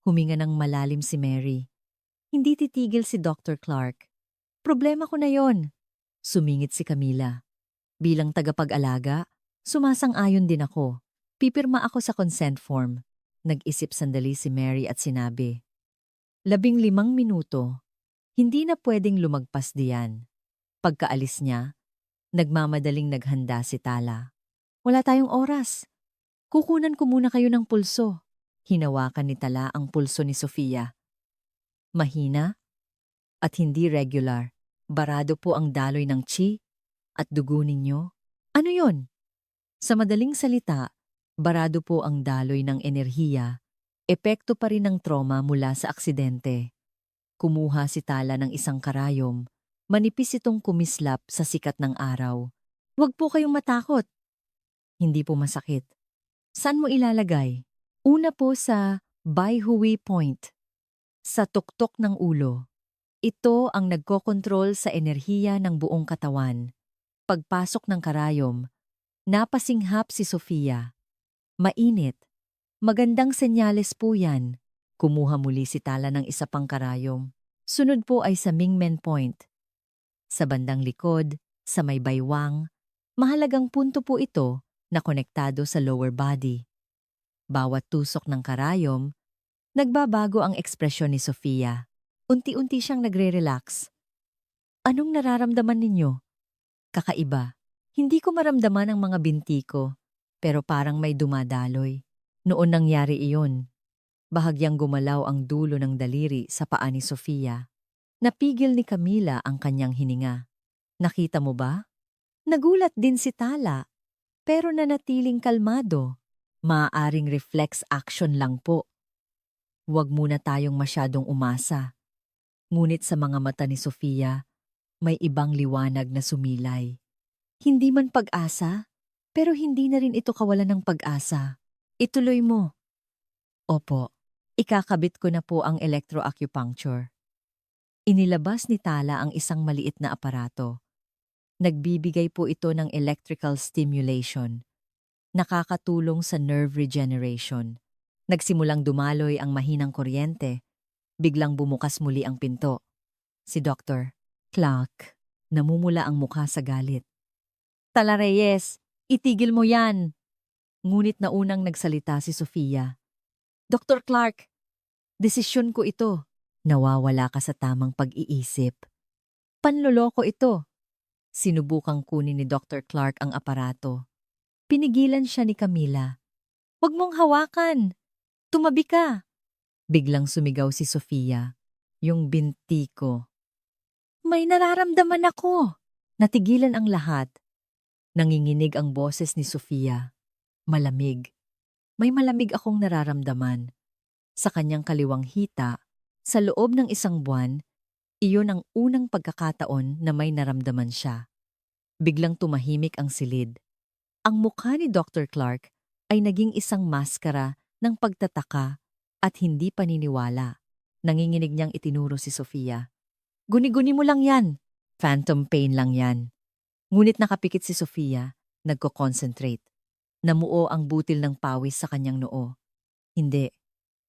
Huminga ng malalim si Mary. Hindi titigil si Dr. Clark. Problema ko na yon. Sumingit si Camila. Bilang tagapag-alaga, sumasang-ayon din ako. Pipirma ako sa consent form. Nag-isip sandali si Mary at sinabi, 15 minuto. Hindi na pwedeng lumagpas diyan. Pagkaalis niya, nagmamadaling naghanda si Tala. Wala tayong oras. Kukunan ko muna kayo ng pulso. Hinawakan ni Tala ang pulso ni Sofia. Mahina at hindi regular. Barado po ang daloy ng chi at dugo ninyo. Ano yon? Sa madaling salita, barado po ang daloy ng enerhiya. Epekto pa rin ng trauma mula sa aksidente. Kumuha si Tala ng isang karayom. Manipis itong kumislap sa sikat ng araw. Huwag po kayong matakot. Hindi po masakit. Saan mo ilalagay? Una po sa Baihui Point. Sa tuktok ng ulo. Ito ang nagkokontrol sa enerhiya ng buong katawan. Pagpasok ng karayom, napasinghap si Sofia. Mainit. Magandang senyales po yan. Kumuha muli si Tala ng isa pang karayom. Sunod po ay sa Mingmen Point. Sa bandang likod, sa may baywang, mahalagang punto po ito na konektado sa lower body. Bawat tusok ng karayom, nagbabago ang ekspresyon ni Sofia. Unti-unti siyang nagre-relax. Anong nararamdaman ninyo? Kakaiba. Hindi ko maramdaman ang mga binti ko, pero parang may dumadaloy. Noon nangyari iyon. Bahagyang gumalaw ang dulo ng daliri sa paa ni Sofia. Napigil ni Camila ang kanyang hininga. Nakita mo ba? Nagulat din si Tala, pero nanatiling kalmado. Maaaring reflex action lang po. Huwag muna tayong masyadong umasa. Ngunit sa mga mata ni Sofia, may ibang liwanag na sumilay. Hindi man pag-asa, pero hindi na rin ito kawalan ng pag-asa. Ituloy mo. Opo, ikakabit ko na po ang electroacupuncture. Inilabas ni Tala ang isang maliit na aparato. Nagbibigay po ito ng electrical stimulation. Nakakatulong sa nerve regeneration. Nagsimulang dumaloy ang mahinang kuryente. Biglang bumukas muli ang pinto. Si Dr. Clark, namumula ang mukha sa galit. Tala Reyes, itigil mo yan! Ngunit naunang nagsalita si Sofia. Dr. Clark, desisyon ko ito. Nawawala ka sa tamang pag-iisip. Panloloko ito. Sinubukang kunin ni Dr. Clark ang aparato. Pinigilan siya ni Camila. Huwag mong hawakan. Tumabi ka. Biglang sumigaw si Sofia. Yung binti ko. May nararamdaman ako! Natigilan ang lahat. Nanginginig ang boses ni Sofia. Malamig. May malamig akong nararamdaman. Sa kanyang kaliwang hita, sa loob ng isang buwan, iyon ang unang pagkakataon na may naramdaman siya. Biglang tumahimik ang silid. Ang mukha ni Dr. Clark ay naging isang maskara ng pagtataka at hindi paniniwala. Nanginginig niyang itinuro si Sofia. Guni-guni mo lang yan. Phantom pain lang yan. Ngunit nakapikit si Sofia, nagko-concentrate. Namuo ang butil ng pawis sa kanyang noo. Hindi.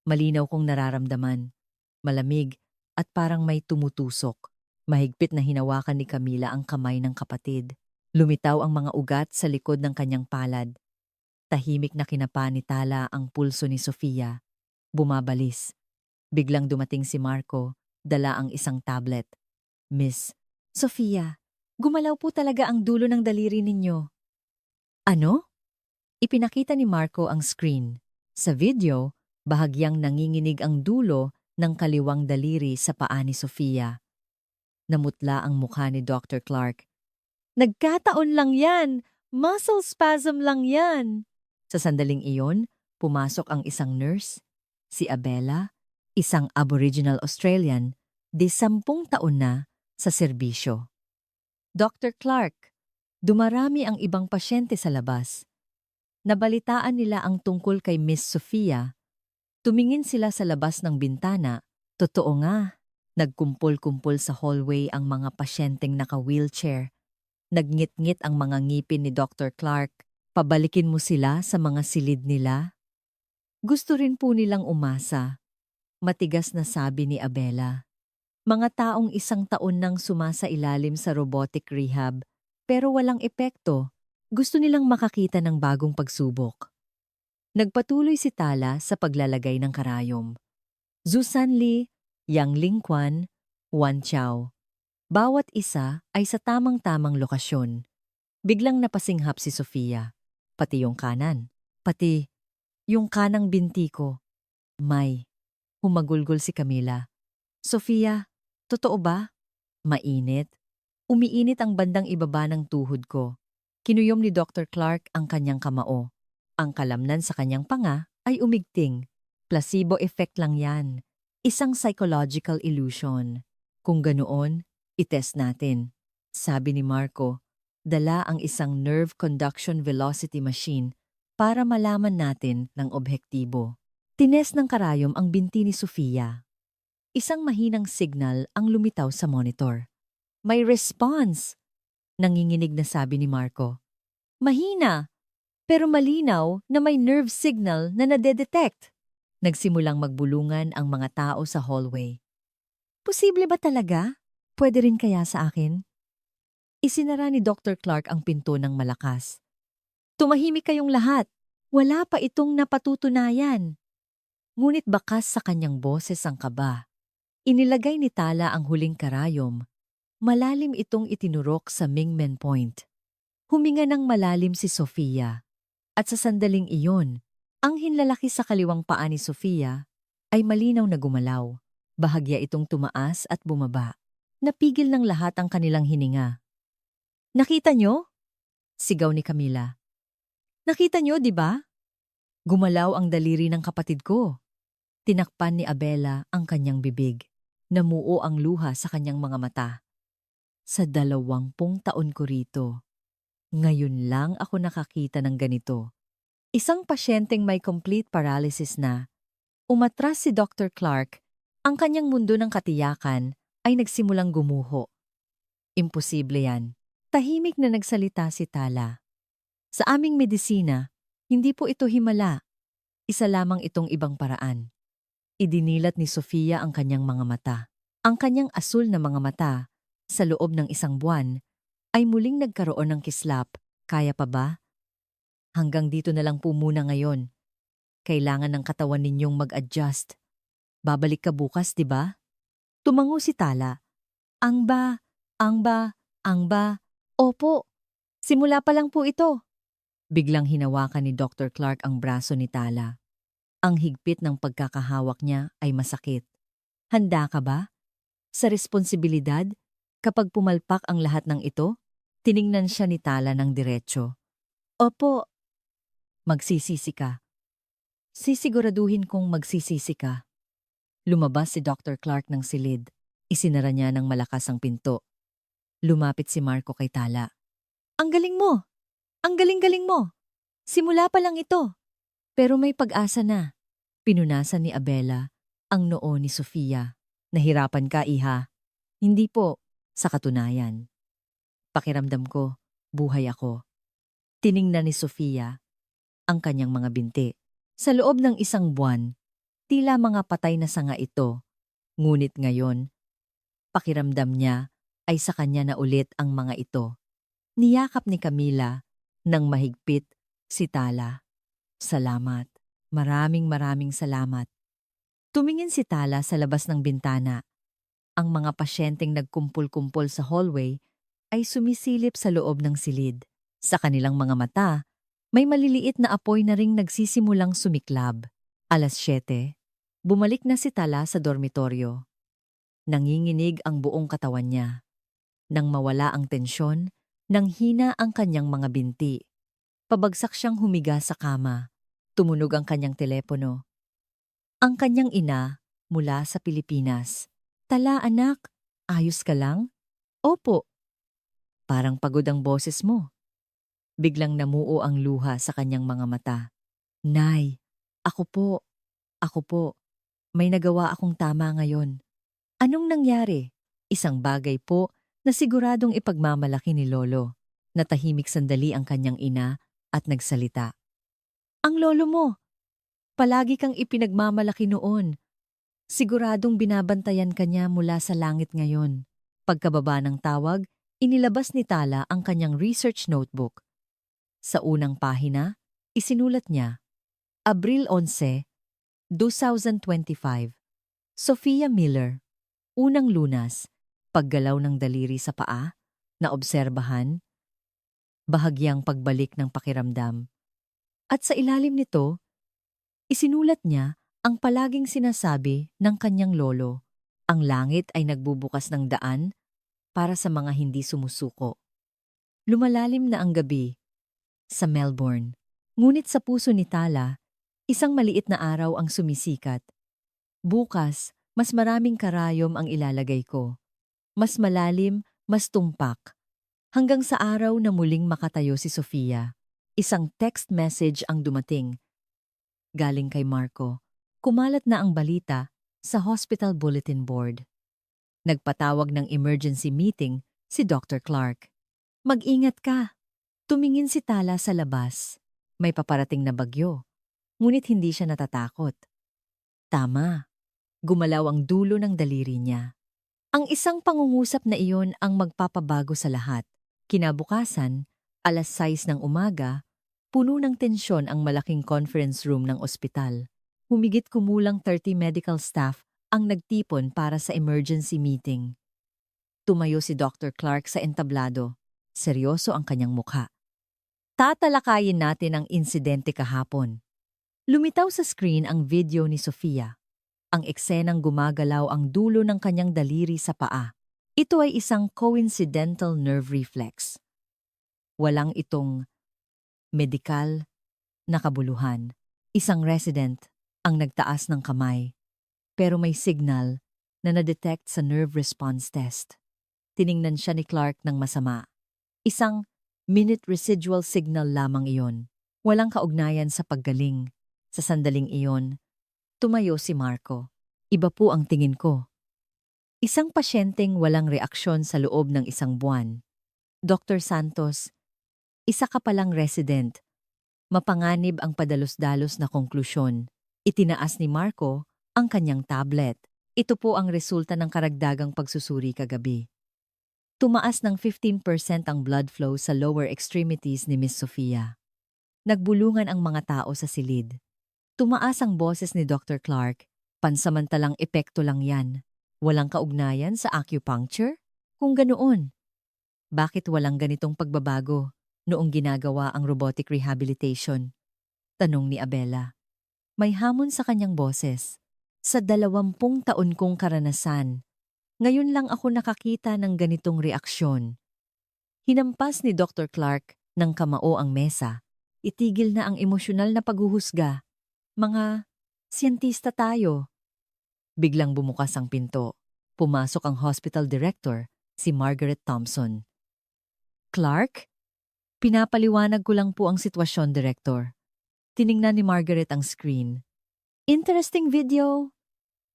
Malinaw kong nararamdaman. Malamig at parang may tumutusok. Mahigpit na hinawakan ni Camila ang kamay ng kapatid. Lumitaw ang mga ugat sa likod ng kanyang palad. Tahimik na kinapa ni Tala ang pulso ni Sofia. Bumabalis. Biglang dumating si Marco, dala ang isang tablet. Miss, Sofia, gumalaw po talaga ang dulo ng daliri ninyo. Ano? Ipinakita ni Marco ang screen. Sa video, bahagyang nanginginig ang dulo ng kaliwang daliri sa paa ni Sofia. Namutla ang mukha ni Dr. Clark. Nagkataon lang yan! Muscle spasm lang yan! Sa sandaling iyon, pumasok ang isang nurse, si Abela, isang Aboriginal Australian, 10 taon na sa serbisyo. Dr. Clark, dumarami ang ibang pasyente sa labas. Nabalitaan nila ang tungkol kay Miss Sofia. Tumingin sila sa labas ng bintana. Totoo nga, nagkumpol-kumpol sa hallway ang mga pasyenteng naka-wheelchair. Nagngit-ngit ang mga ngipin ni Dr. Clark. Pabalikin mo sila sa mga silid nila? Gusto rin po nilang umasa. Matigas na sabi ni Abela. Mga taong 1 taon nang sumasailalim sa robotic rehab, pero walang epekto. Gusto nilang makakita ng bagong pagsubok. Nagpatuloy si Tala sa paglalagay ng karayom. Zuzan Lee, Yang Lingquan, Wan Chao. Bawat isa ay sa tamang-tamang lokasyon. Biglang napasinghap si Sofia. Pati yung kanan. Pati yung kanang binti ko. May. Humagulgol si Camila. Sofia, totoo ba? Mainit. Umiinit ang bandang ibaba ng tuhod ko. Kinuyom ni Dr. Clark ang kanyang kamao. Ang kalamnan sa kanyang panga ay umigting. Placebo effect lang yan. Isang psychological illusion. Kung ganoon, itest natin. Sabi ni Marco, dala ang isang nerve conduction velocity machine para malaman natin ng objektibo. Tines ng karayom ang binti ni Sofia. Isang mahinang signal ang lumitaw sa monitor. May response! Nanginginig na sabi ni Marco. Mahina, pero malinaw na may nerve signal na nadedetect. Nagsimulang magbulungan ang mga tao sa hallway. Posible ba talaga? Pwede rin kaya sa akin? Isinara ni Dr. Clark ang pinto ng malakas. Tumahimik kayong lahat. Wala pa itong napatutunayan. Ngunit bakas sa kanyang boses ang kaba. Inilagay ni Tala ang huling karayom. Malalim itong itinurok sa Mingmen Point. Huminga ng malalim si Sofia. At sa sandaling iyon, ang hinlalaki sa kaliwang paa ni Sofia ay malinaw na gumalaw. Bahagya itong tumaas at bumaba. Napigil ng lahat ang kanilang hininga. Nakita nyo? Sigaw ni Camila. Nakita nyo, di ba? Gumalaw ang daliri ng kapatid ko. Tinakpan ni Abela ang kanyang bibig. Namuo ang luha sa kanyang mga mata. Sa 20 taon ko rito, ngayon lang ako nakakita ng ganito. Isang pasyenteng may complete paralysis na. Umatras si Dr. Clark, ang kanyang mundo ng katiyakan ay nagsimulang gumuho. Imposible yan. Tahimik na nagsalita si Tala. Sa aming medisina, hindi po ito himala. Isa lamang itong ibang paraan. Idinilat ni Sofia ang kanyang mga mata. Ang kanyang asul na mga mata, sa loob ng 1 buwan, ay muling nagkaroon ng kislap. Kaya pa ba? Hanggang dito na lang po muna ngayon. Kailangan ng katawan ninyong mag-adjust. Babalik ka bukas, di ba? Tumango si Tala. Ang ba? Opo, simula pa lang po ito. Biglang hinawakan ni Dr. Clark ang braso ni Tala. Ang higpit ng pagkakahawak niya ay masakit. Handa ka ba? Sa responsibilidad, kapag pumalpak ang lahat ng ito, tiningnan siya ni Tala ng diretso. Opo, magsisisi ka. Sisiguraduhin kong magsisisi ka. Lumabas si Dr. Clark ng silid. Isinara niya ng malakas ang pinto. Lumapit si Marco kay Tala. Ang galing mo! Ang galing-galing mo! Simula pa lang ito. Pero may pag-asa na. Pinunasan ni Abela ang noo ni Sofia. Nahirapan ka, iha. Hindi po, sa katunayan. Pakiramdam ko, buhay ako. Tiningnan ni Sofia ang kanyang mga binti. Sa loob ng isang buwan, tila mga patay na sanga ito. Ngunit ngayon, pakiramdam niya ay sa kanya na ulit ang mga ito. Niyakap ni Camila ng mahigpit si Tala. Salamat. Maraming salamat. Tumingin si Tala sa labas ng bintana. Ang mga pasyenteng nagkumpul-kumpol sa hallway ay sumisilip sa loob ng silid. Sa kanilang mga mata, may maliliit na apoy na ring nagsisimulang sumiklab. 7:00, bumalik na si Tala sa dormitoryo. Nanginginig ang buong katawan niya. Nang mawala ang tensyon, nanghina ang kanyang mga binti. Pabagsak siyang humiga sa kama. Tumunog ang kanyang telepono. Ang kanyang ina mula sa Pilipinas. Tala anak, ayos ka lang? Opo. Parang pagod ang boses mo. Biglang namuo ang luha sa kanyang mga mata. Nay, ako po, may nagawa akong tama ngayon. Anong nangyari? Isang bagay po na siguradong ipagmamalaki ni Lolo. Natahimik sandali ang kanyang ina at nagsalita. Ang lolo mo, palagi kang ipinagmamalaki noon. Siguradong binabantayan ka niya mula sa langit ngayon. Pagkababa ng tawag, inilabas ni Tala ang kanyang research notebook. Sa unang pahina, isinulat niya, Abril 11, 2025, Sofia Miller, unang lunas, paggalaw ng daliri sa paa, naobserbahan, bahagyang pagbalik ng pakiramdam. At sa ilalim nito, isinulat niya ang palaging sinasabi ng kanyang lolo, ang langit ay nagbubukas ng daan para sa mga hindi sumusuko. Lumalalim na ang gabi sa Melbourne, ngunit sa puso ni Tala, isang maliit na araw ang sumisikat. Bukas, mas maraming karayom ang ilalagay ko. Mas malalim, mas tumpak. Hanggang sa araw na muling makatayo si Sofia. Isang text message ang dumating. Galing kay Marco. Kumalat na ang balita sa hospital bulletin board. Nagpatawag ng emergency meeting si Dr. Clark. Mag-ingat ka. Tumingin si Tala sa labas. May paparating na bagyo. Ngunit hindi siya natatakot. Tama. Gumalaw ang dulo ng daliri niya. Ang isang pangungusap na iyon ang magpapabago sa lahat. Kinabukasan, 6:00 ng umaga, puno ng tensyon ang malaking conference room ng ospital. Humigit kumulang 30 medical staff ang nagtipon para sa emergency meeting. Tumayo si Dr. Clark sa entablado. Seryoso ang kanyang mukha. Tatalakayin natin ang insidente kahapon. Lumitaw sa screen ang video ni Sofia. Ang eksenang gumagalaw ang dulo ng kanyang daliri sa paa. Ito ay isang coincidental nerve reflex. Walang itong medikal na kabuluhan. Isang resident ang nagtaas ng kamay. Pero may signal na na-detect sa nerve response test. Tiningnan siya ni Clark ng masama. Isang minute residual signal lamang iyon. Walang kaugnayan sa paggaling. Sa sandaling iyon, tumayo si Marco. Iba po ang tingin ko. Isang pasyenteng walang reaksyon sa loob ng isang buwan. Dr. Santos, isa ka palang resident. Mapanganib ang padalos-dalos na konklusyon. Itinaas ni Marco ang kanyang tablet. Ito po ang resulta ng karagdagang pagsusuri kagabi. Tumaas ng 15% ang blood flow sa lower extremities ni Miss Sofia. Nagbulungan ang mga tao sa silid. Tumaas ang boses ni Dr. Clark. Pansamantalang epekto lang yan. Walang kaugnayan sa acupuncture? Kung ganoon, bakit walang ganitong pagbabago noong ginagawa ang robotic rehabilitation? Tanong ni Abela. May hamon sa kanyang boses. Sa 20 taon kong karanasan, ngayon lang ako nakakita ng ganitong reaksyon. Hinampas ni Dr. Clark ng kamao ang mesa. Itigil na ang emosyonal na paghuhusga. Mga siyentista tayo. Biglang bumukas ang pinto. Pumasok ang hospital director, si Margaret Thompson. Clark? Pinapaliwanag ko lang po ang sitwasyon, Director. Tiningnan ni Margaret ang screen. Interesting video.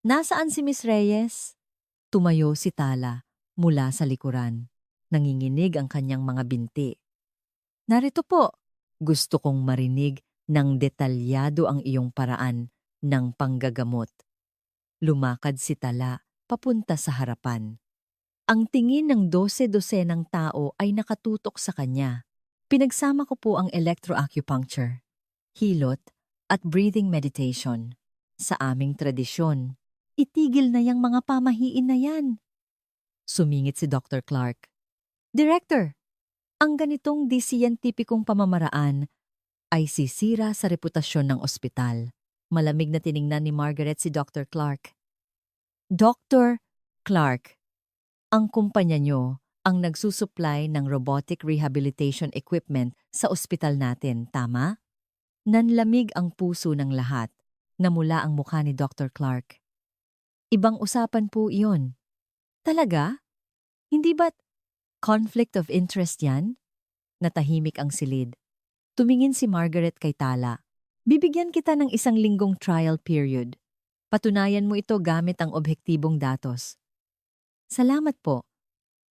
Nasaan si Miss Reyes? Tumayo si Tala mula sa likuran. Nanginginig ang kanyang mga binti. Narito po. Gusto kong marinig ng detalyado ang iyong paraan ng panggagamot. Lumakad si Tala papunta sa harapan. Ang tingin ng 12-dosenang tao ay nakatutok sa kanya. Pinagsama ko po ang electroacupuncture, hilot at breathing meditation. Sa aming tradisyon, itigil na yang mga pamahiin na yan. Sumingit si Dr. Clark. Director, ang ganitong disiyentipikong pamamaraan ay sisira sa reputasyon ng ospital. Malamig na tiningnan ni Margaret si Dr. Clark. Dr. Clark, ang kumpanya nyo ang nagsusupply ng robotic rehabilitation equipment sa ospital natin, tama? Nanlamig ang puso ng lahat. Namula ang mukha ni Dr. Clark. Ibang usapan po iyon. Talaga? Hindi ba't conflict of interest yan? Natahimik ang silid. Tumingin si Margaret kay Tala. Bibigyan kita ng 1 linggong trial period. Patunayan mo ito gamit ang objektibong datos. Salamat po.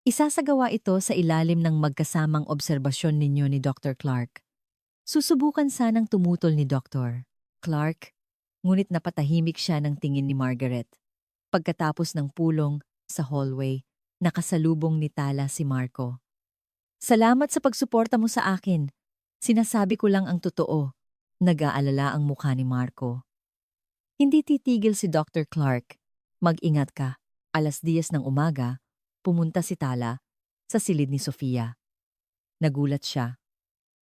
Isasagawa ito sa ilalim ng magkasamang obserbasyon ninyo ni Dr. Clark. Susubukan sanang tumutol ni Dr. Clark, ngunit napatahimik siya ng tingin ni Margaret. Pagkatapos ng pulong sa hallway, nakasalubong ni Tala si Marco. Salamat sa pagsuporta mo sa akin. Sinasabi ko lang ang totoo. Nag-aalala ang mukha ni Marco. Hindi titigil si Dr. Clark. Mag-ingat ka. 10:00 ng umaga, pumunta si Tala sa silid ni Sofia. Nagulat siya.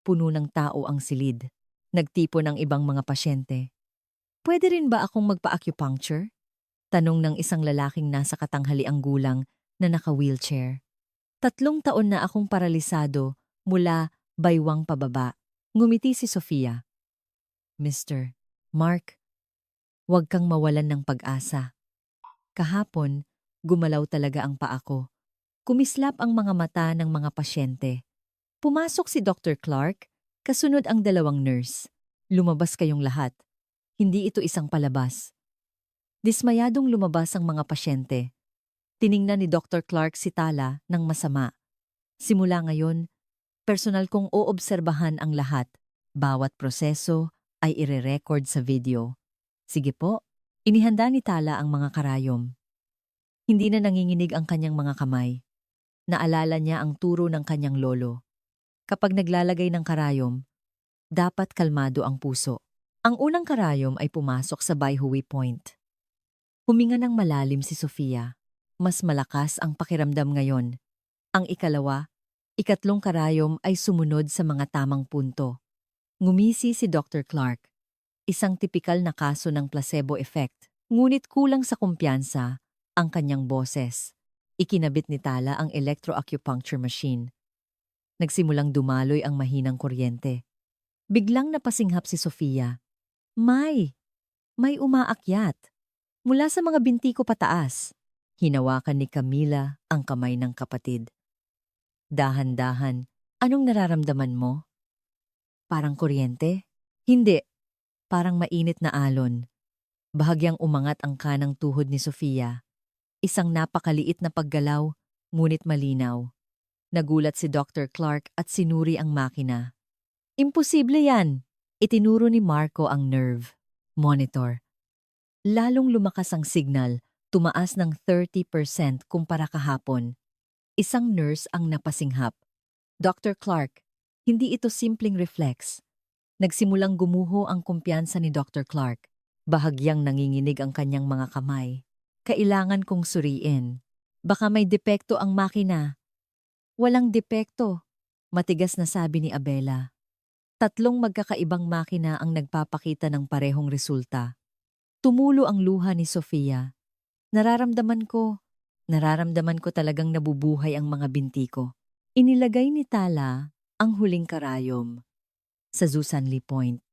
Puno ng tao ang silid. Nagtipon ng ibang mga pasyente. Pwede rin ba akong magpa-acupuncture? Tanong ng isang lalaking nasa katanghaliang gulang na naka-wheelchair. 3 taon na akong paralisado mula baywang pababa. Ngumiti si Sofia. Mr. Mark, huwag kang mawalan ng pag-asa. Kahapon, gumalaw talaga ang paa ko. Kumislap ang mga mata ng mga pasyente. Pumasok si Dr. Clark, kasunod ang 2 nurse. Lumabas kayong lahat. Hindi ito isang palabas. Dismayadong lumabas ang mga pasyente. Tiningnan ni Dr. Clark si Tala ng masama. Simula ngayon, personal kong oobserbahan ang lahat. Bawat proseso ay ire-record sa video. Sige po, inihanda ni Tala ang mga karayom. Hindi na nanginginig ang kanyang mga kamay. Naalala niya ang turo ng kanyang lolo. Kapag naglalagay ng karayom, dapat kalmado ang puso. Ang unang karayom ay pumasok sa Baihui Point. Huminga ng malalim si Sofia. Mas malakas ang pakiramdam ngayon. Ang ikalawa, ikatlong karayom ay sumunod sa mga tamang punto. Ngumisi si Dr. Clark. Isang tipikal na kaso ng placebo effect. Ngunit kulang sa kumpiyansa ang kanyang boses. Ikinabit ni Tala ang electroacupuncture machine. Nagsimulang dumaloy ang mahinang kuryente. Biglang napasinghap si Sofia. May umaakyat. Mula sa mga binti ko pataas. Hinawakan ni Camila ang kamay ng kapatid. Dahan-dahan, anong nararamdaman mo? Parang kuryente? Hindi. Parang mainit na alon. Bahagyang umangat ang kanang tuhod ni Sofia. Isang napakaliit na paggalaw, ngunit malinaw. Nagulat si Dr. Clark at sinuri ang makina. Imposible yan! Itinuro ni Marco ang nerve monitor. Lalong lumakas ang signal, tumaas ng 30% kumpara kahapon. Isang nurse ang napasinghap. Dr. Clark, hindi ito simpleng reflex. Nagsimulang gumuho ang kumpiyansa ni Dr. Clark. Bahagyang nanginginig ang kanyang mga kamay. Kailangan kong suriin. Baka may depekto ang makina. Walang depekto, matigas na sabi ni Abela. Tatlong magkakaibang makina ang nagpapakita ng parehong resulta. Tumulo ang luha ni Sofia. Nararamdaman ko talagang nabubuhay ang mga binti ko. Inilagay ni Tala ang huling karayom sa Zusanli Point.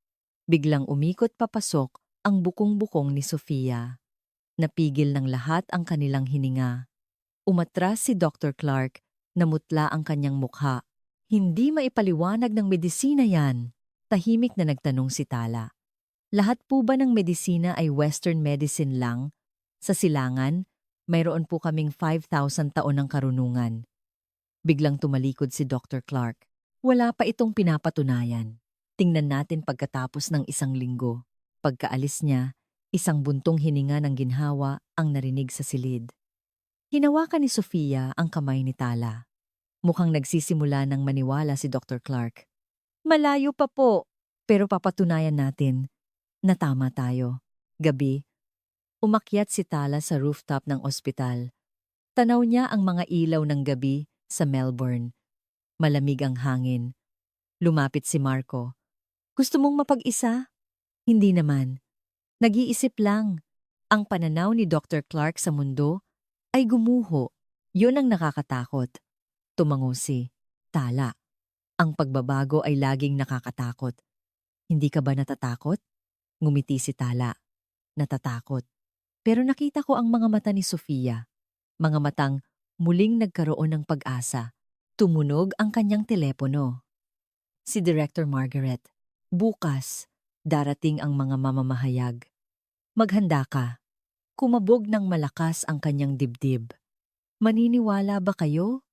Biglang umikot papasok ang bukong-bukong ni Sofia. Napigil ng lahat ang kanilang hininga. Umatras si Dr. Clark, namutla ang kanyang mukha. Hindi maipaliwanag ng medisina yan. Tahimik na nagtanong si Tala. Lahat po ba ng medisina ay Western medicine lang? Sa silangan, mayroon po kaming 5,000 taon ng karunungan. Biglang tumalikod si Dr. Clark. Wala pa itong pinapatunayan. Tingnan natin pagkatapos ng isang linggo. Pagkaalis niya, isang buntong hininga ng ginhawa ang narinig sa silid. Hinawakan ni Sofia ang kamay ni Tala. Mukhang nagsisimula ng maniwala si Dr. Clark. Malayo pa po, pero papatunayan natin na tama tayo. Gabi, umakyat si Tala sa rooftop ng ospital. Tanaw niya ang mga ilaw ng gabi sa Melbourne. Malamig ang hangin. Lumapit si Marco. Gusto mong mapag-isa? Hindi naman. Nag-iisip lang. Ang pananaw ni Dr. Clark sa mundo ay gumuho. Yun ang nakakatakot. Tumango si Tala. Ang pagbabago ay laging nakakatakot. Hindi ka ba natatakot? Ngumiti si Tala. Natatakot. Pero nakita ko ang mga mata ni Sofia. Mga matang muling nagkaroon ng pag-asa. Tumunog ang kanyang telepono. Si Director Margaret. Bukas, darating ang mga mamamahayag. Maghanda ka. Kumabog ng malakas ang kanyang dibdib. Maniniwala ba kayo?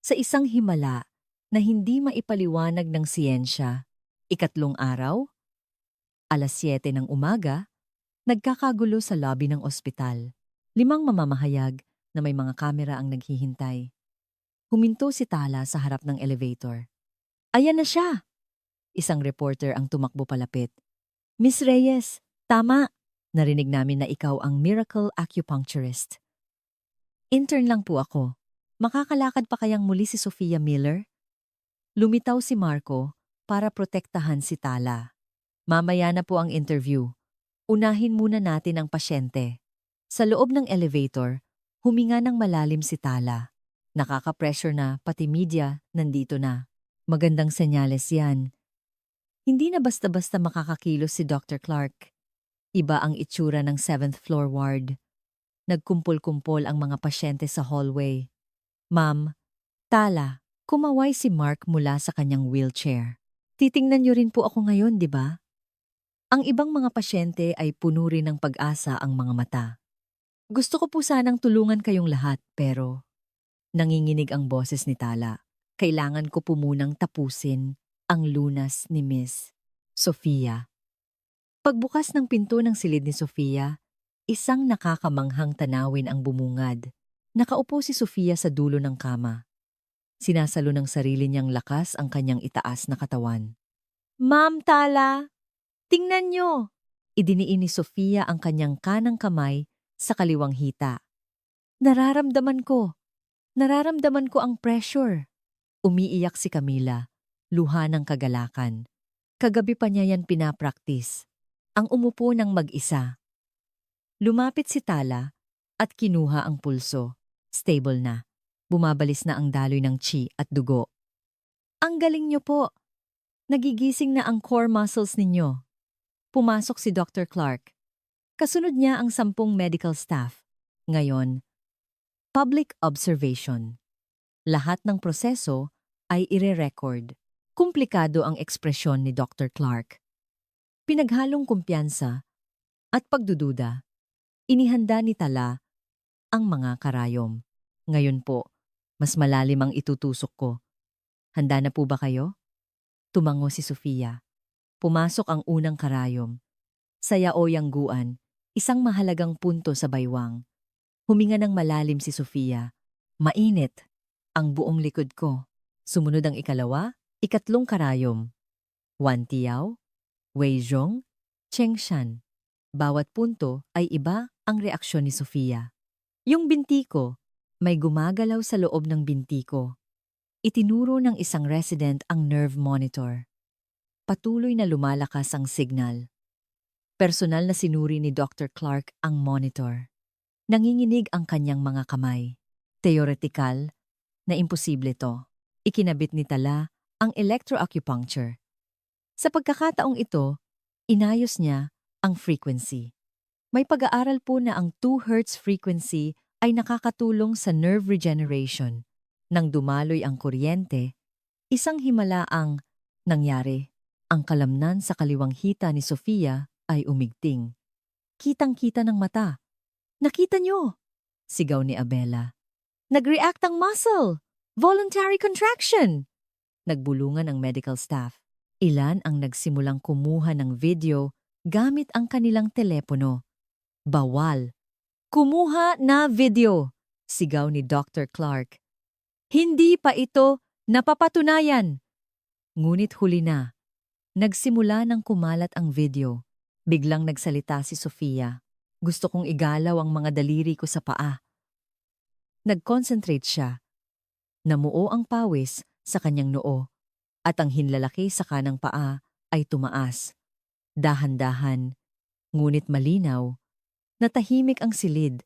Sa isang himala na hindi maipaliwanag ng siyensya, ikatlong araw, alas 7 ng umaga, nagkakagulo sa lobby ng ospital. 5 mamamahayag na may mga kamera ang naghihintay. Huminto si Tala sa harap ng elevator. Ayan na siya! Isang reporter ang tumakbo palapit. Miss Reyes, tama! Narinig namin na ikaw ang miracle acupuncturist. Intern lang po ako. Makakalakad pa kayang muli si Sofia Miller? Lumitaw si Marco para protektahan si Tala. Mamaya na po ang interview. Unahin muna natin ang pasyente. Sa loob ng elevator, huminga ng malalim si Tala. Nakaka-pressure na, pati media, nandito na. Magandang senyales yan. Hindi na basta-basta makakakilos si Dr. Clark. Iba ang itsura ng 7th floor ward. Nagkumpol-kumpol ang mga pasyente sa hallway. Ma'am, Tala, kumaway si Mark mula sa kanyang wheelchair. Titingnan niyo rin po ako ngayon, di ba? Ang ibang mga pasyente ay puno rin ng pag-asa ang mga mata. Gusto ko po sanang tulungan kayong lahat pero nanginginig ang boses ni Tala. Kailangan ko po munang tapusin ang lunas ni Miss Sofia. Pagbukas ng pinto ng silid ni Sofia, isang nakakamanghang tanawin ang bumungad. Nakaupo si Sofia sa dulo ng kama. Sinasalo ng sarili niyang lakas ang kanyang itaas na katawan. Ma'am Tala, tingnan niyo! Idiniin ni Sofia ang kanyang kanang kamay sa kaliwang hita. Nararamdaman ko ang pressure. Umiiyak si Camila, luha ng kagalakan. Kagabi pa niya yan pinapraktis. Ang umupo ng mag-isa. Lumapit si Tala at kinuha ang pulso. Stable na. Bumabalis na ang daloy ng chi at dugo. Ang galing niyo po. Nagigising na ang core muscles ninyo. Pumasok si Dr. Clark. Kasunod niya ang 10 medical staff. Ngayon, public observation. Lahat ng proseso ay ire-record. Komplikado ang ekspresyon ni Dr. Clark. Pinaghalong kumpiyansa at pagdududa. Inihanda ni Tala ang mga karayom. Ngayon po, mas malalim ang itutusok ko. Handa na po ba kayo? Tumango si Sofia. Pumasok ang unang karayom. Sa yaoyangguan, isang mahalagang punto sa baywang. Huminga ng malalim si Sofia. Mainit ang buong likod ko. Sumunod ang ikalawa, ikatlong karayom. Wantiao, Weizhong, Chengshan. Bawat punto ay iba ang reaksyon ni Sofia. Yung binti ko, may gumagalaw sa loob ng binti ko. Itinuro ng isang resident ang nerve monitor. patuloy na lumalakas ang signal. Personal na sinuri ni Dr. Clark ang monitor. Nanginginig ang kanyang mga kamay. Theoretical na imposible to. Ikinabit ni Tala ang electroacupuncture. Sa pagkakataong ito, inayos niya ang frequency. May pag-aaral po na ang 2 Hz frequency ay nakakatulong sa nerve regeneration. Nang dumaloy ang kuryente, isang himala ang nangyari. Ang kalamnan sa kaliwang hita ni Sofia ay umigting. Kitang-kita ng mata. Nakita niyo! Sigaw ni Abela. Nag-react ang muscle! Voluntary contraction! Nagbulungan ang medical staff. Ilan ang nagsimulang kumuha ng video gamit ang kanilang telepono. Bawal. Kumuha na video! Sigaw ni Dr. Clark. Hindi pa ito napapatunayan! Ngunit huli na. Nagsimula ng kumalat ang video. Biglang nagsalita si Sofia. Gusto kong igalaw ang mga daliri ko sa paa. Nag-concentrate siya. Namuo ang pawis sa kanyang noo at ang hinlalaki sa kanang paa ay tumaas. Dahan-dahan, ngunit malinaw, natahimik ang silid.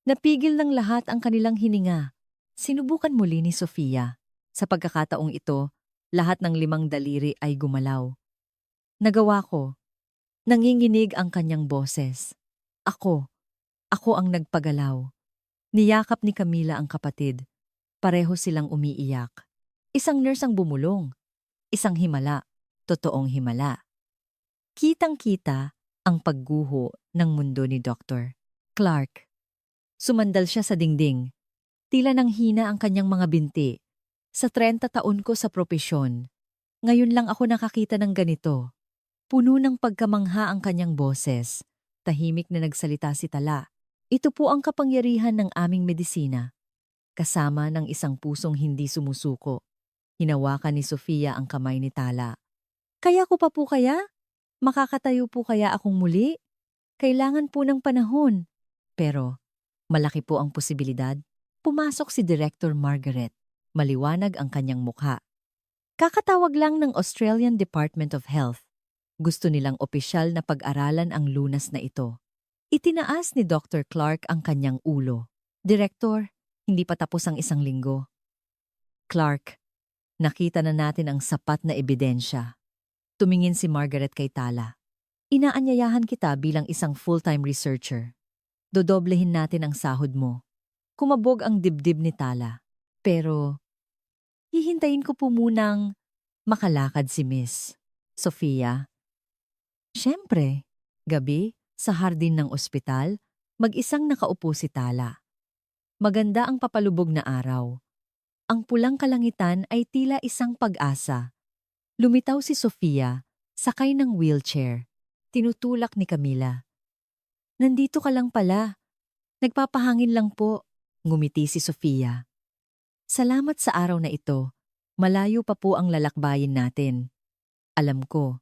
Napigil ng lahat ang kanilang hininga. Sinubukan muli ni Sofia. Sa pagkakataong ito, lahat ng 5 daliri ay gumalaw. Nagawa ko. Nanginginig ang kanyang boses. Ako ang nagpagalaw. Niyakap ni Camila ang kapatid. Pareho silang umiiyak. Isang nurse ang bumulong. Isang himala. Totoong himala. Kitang-kita ang pagguho ng mundo ni Dr. Clark. Sumandal siya sa dingding. Tila nang hina ang kanyang mga binti. Sa 30 taon ko sa propesyon, ngayon lang ako nakakita ng ganito. Puno ng pagkamangha ang kanyang boses. Tahimik na nagsalita si Tala. Ito po ang kapangyarihan ng aming medisina. Kasama ng isang pusong hindi sumusuko. Hinawakan ni Sofia ang kamay ni Tala. Kaya ko pa po kaya? Makakatayo po kaya akong muli? Kailangan po ng panahon. Pero, malaki po ang posibilidad. Pumasok si Director Margaret. Maliwanag ang kanyang mukha. Kakatawag lang ng Australian Department of Health. Gusto nilang opisyal na pag-aralan ang lunas na ito. Itinaas ni Dr. Clark ang kanyang ulo. Direktor, hindi pa tapos ang 1 linggo. Clark, nakita na natin ang sapat na ebidensya. Tumingin si Margaret kay Tala. Inaanyayahan kita bilang isang full-time researcher. Dodoblehin natin ang sahod mo. Kumabog ang dibdib ni Tala. Pero, hihintayin ko po munang makalakad si Miss Sofia. Siyempre, gabi, sa hardin ng ospital, mag-isang nakaupo si Tala. Maganda ang papalubog na araw. Ang pulang kalangitan ay tila isang pag-asa. Lumitaw si Sofia, sakay ng wheelchair. Tinutulak ni Camila. Nandito ka lang pala. Nagpapahangin lang po. Ngumiti si Sofia. Salamat sa araw na ito. Malayo pa po ang lalakbayin natin. Alam ko.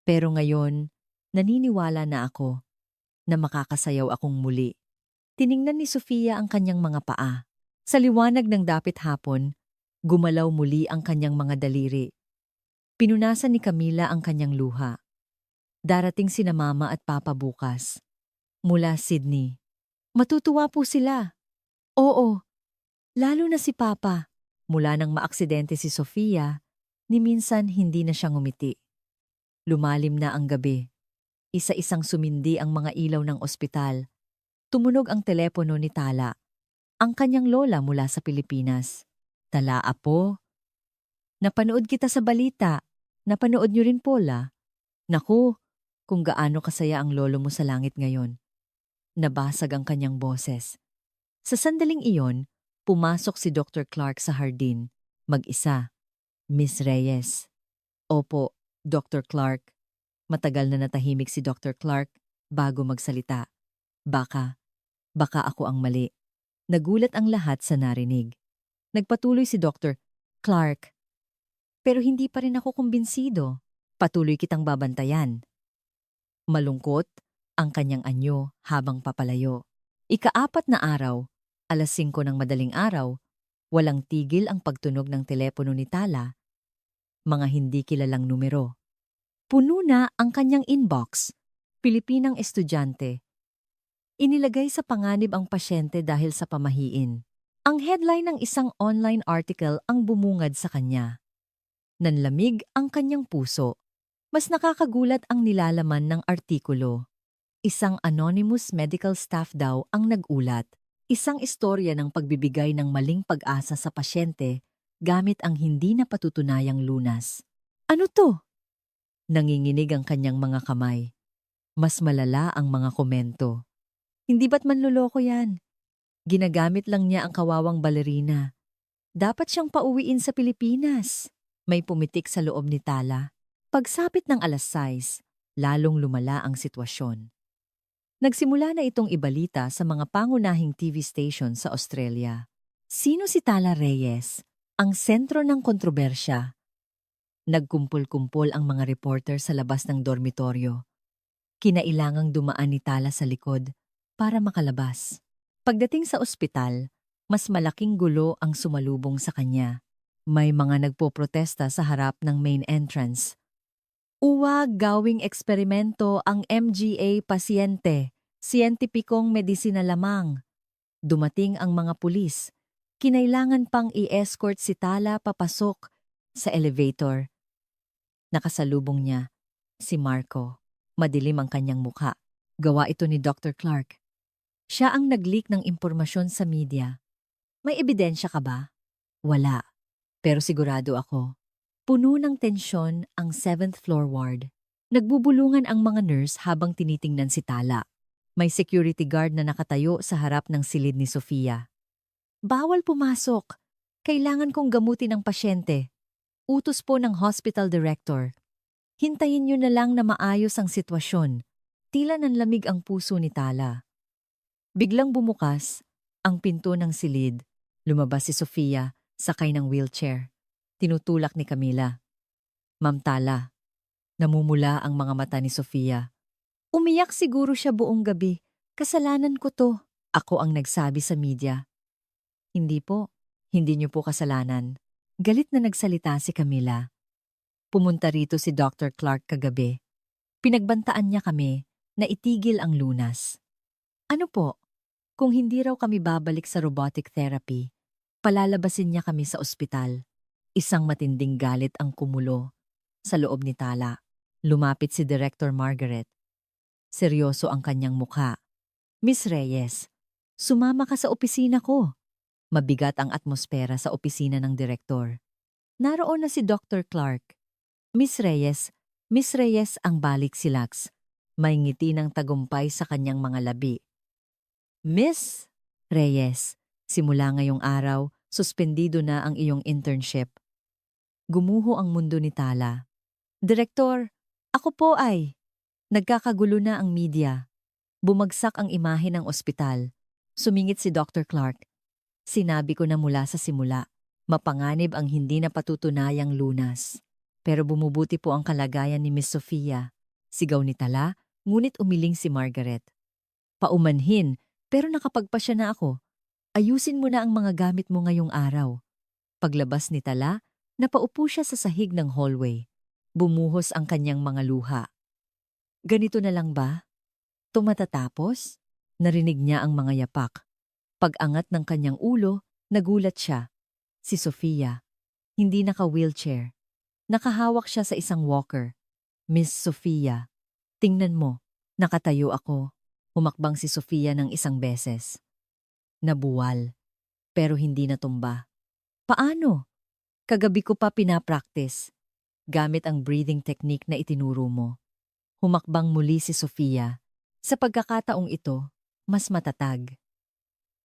Pero ngayon, naniniwala na ako na makakasayaw akong muli. Tiningnan ni Sofia ang kanyang mga paa. Sa liwanag ng dapit hapon, gumalaw muli ang kanyang mga daliri. Pinunasan ni Camila ang kanyang luha. Darating sina Mama at Papa bukas. Mula Sydney. Matutuwa po sila. Oo, lalo na si Papa. Mula nang maaksidente si Sofia, ni minsan hindi na siya ngumiti. Lumalim na ang gabi. Isa-isang sumindi ang mga ilaw ng ospital. Tumunog ang telepono ni Tala. Ang kanyang lola mula sa Pilipinas. Tala, apo. Napanood kita sa balita. Napanood niyo rin po, la. Naku, kung gaano kasaya ang lolo mo sa langit ngayon. Nabasag ang kanyang boses. Sa sandaling iyon, pumasok si Dr. Clark sa hardin. Mag-isa. Miss Reyes. Opo, Dr. Clark. Matagal na natahimik si Dr. Clark bago magsalita. Baka ako ang mali. Nagulat ang lahat sa narinig. Nagpatuloy si Dr. Clark. Pero hindi pa rin ako kumbinsido. Patuloy kitang babantayan. Malungkot ang kanyang anyo habang papalayo. Ika-4 na araw, 5:00 ng madaling araw, walang tigil ang pagtunog ng telepono ni Tala. Mga hindi kilalang numero. Puno na ang kanyang inbox. Pilipinang estudyante. Inilagay sa panganib ang pasyente dahil sa pamahiin. Ang headline ng isang online article ang bumungad sa kanya. Nanlamig ang kanyang puso. Mas nakakagulat ang nilalaman ng artikulo. Isang anonymous medical staff daw ang nag-ulat. Isang istorya ng pagbibigay ng maling pag-asa sa pasyente gamit ang hindi napatutunayang lunas. Ano to? Nanginginig ang kanyang mga kamay. Mas malala ang mga komento. Hindi ba't manloloko yan? Ginagamit lang niya ang kawawang balerina. Dapat siyang pauwiin sa Pilipinas. May pumitik sa loob ni Tala. Pagsapit ng 6:00, lalong lumala ang sitwasyon. Nagsimula na itong ibalita sa mga pangunahing TV station sa Australia. Sino si Tala Reyes? Ang sentro ng kontrobersya. Nagkumpul-kumpol ang mga reporter sa labas ng dormitoryo. Kinailangang dumaan ni Tala sa likod para makalabas. Pagdating sa ospital, mas malaking gulo ang sumalubong sa kanya. May mga nagpoprotesta sa harap ng main entrance. Uwag gawing eksperimento ang MGA pasyente, siyentipikong medisina lamang. Dumating ang mga pulis. Kinailangan pang i-escort si Tala papasok sa elevator. Nakasalubong niya si Marco. Madilim ang kanyang mukha. Gawa ito ni Dr. Clark. Siya ang nag-leak ng impormasyon sa media. May ebidensya ka ba? Wala. Pero sigurado ako. Puno ng tensyon ang 7th floor ward. Nagbubulungan ang mga nurse habang tinitingnan si Tala. May security guard na nakatayo sa harap ng silid ni Sofia. Bawal pumasok. Kailangan kong gamutin ang pasyente. Utos po ng hospital director. Hintayin niyo na lang na maayos ang sitwasyon. Tila nanlamig ang puso ni Tala. Biglang bumukas ang pinto ng silid. Lumabas si Sofia, sakay ng wheelchair. Tinutulak ni Camila. Ma'am Tala. Namumula ang mga mata ni Sofia. Umiyak siguro siya buong gabi. Kasalanan ko to. Ako ang nagsabi sa media. Hindi po. Hindi niyo po kasalanan. Galit na nagsalita si Camila. Pumunta rito si Dr. Clark kagabi. Pinagbantaan niya kami na itigil ang lunas. Ano po? Kung hindi raw kami babalik sa robotic therapy, palalabasin niya kami sa ospital. Isang matinding galit ang kumulo sa loob ni Tala. Lumapit si Director Margaret. Seryoso ang kanyang mukha. Miss Reyes, sumama ka sa opisina ko. Mabigat ang atmosfera sa opisina ng direktor. Naroon na si Dr. Clark. Miss Reyes ang balik silags. May ngiti ng tagumpay sa kanyang mga labi. Miss Reyes, simula ngayong araw, suspendido na ang iyong internship. Gumuho ang mundo ni Tala. Direktor, ako po ay. Nagkakagulo na ang media. Bumagsak ang imahe ng ospital. Sumingit si Dr. Clark. Sinabi ko na mula sa simula, mapanganib ang hindi napatutunayang lunas. Pero bumubuti po ang kalagayan ni Miss Sofia. Sigaw ni Tala, ngunit umiling si Margaret. Paumanhin, pero nakapagpasya na ako. Ayusin mo na ang mga gamit mo ngayong araw. Paglabas ni Tala, napaupo siya sa sahig ng hallway. Bumuhos ang kanyang mga luha. Ganito na lang ba? Tumatatapos? Narinig niya ang mga yapak. Pag-angat ng kanyang ulo, nagulat siya. Si Sofia. Hindi naka-wheelchair. Nakahawak siya sa isang walker. Miss Sofia. Tingnan mo, nakatayo ako. Humakbang si Sofia ng isang beses. Nabuwal, pero hindi natumba. Paano? Kagabi ko pa pinapractice. Gamit ang breathing technique na itinuro mo. Humakbang muli si Sofia. Sa pagkakataong ito, mas matatag.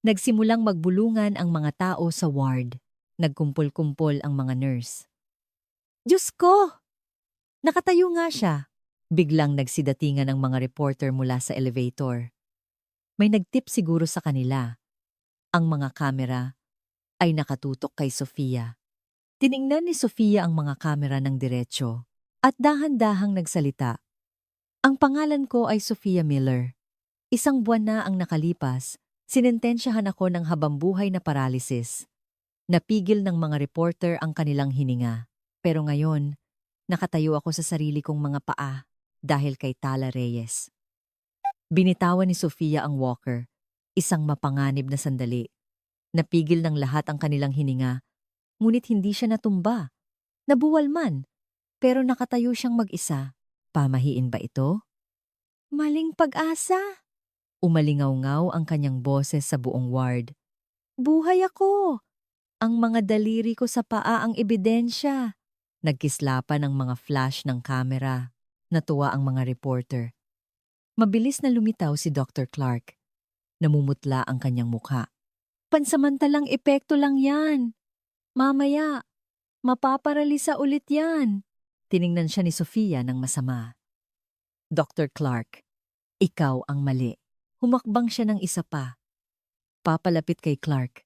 Nagsimulang magbulungan ang mga tao sa ward. Nagkumpol-kumpol ang mga nurse. Diyos ko! Nakatayo nga siya. Biglang nagsidatingan ang mga reporter mula sa elevator. May nagtip siguro sa kanila. Ang mga kamera ay nakatutok kay Sofia. Tiningnan ni Sofia ang mga kamera ng diretsyo at dahan-dahang nagsalita. Ang pangalan ko ay Sofia Miller. Isang buwan na ang nakalipas, sinentensyahan ako ng habambuhay na paralysis. Napigil ng mga reporter ang kanilang hininga. Pero ngayon, Nakatayo ako sa sarili kong mga paa dahil kay Tala Reyes. Binitawan ni Sofia ang walker, isang mapanganib na sandali. Napigil ng lahat ang kanilang hininga, ngunit hindi siya natumba. Nabuwal man, pero nakatayo siyang mag-isa. Pamahiin ba ito? Maling pag-asa. Umalingaw-ngaw ang kanyang boses sa buong ward. Buhay ako! Ang mga daliri ko sa paa ang ebidensya. Nagkislapan ang mga flash ng kamera. Natuwa ang mga reporter. Mabilis na lumitaw si Dr. Clark. Namumutla ang kanyang mukha. Pansamantalang epekto lang yan. Mamaya, mapaparalisa ulit yan. Tiningnan siya ni Sofia ng masama. Dr. Clark, ikaw ang mali. Humakbang siya ng isa pa. Papalapit kay Clark.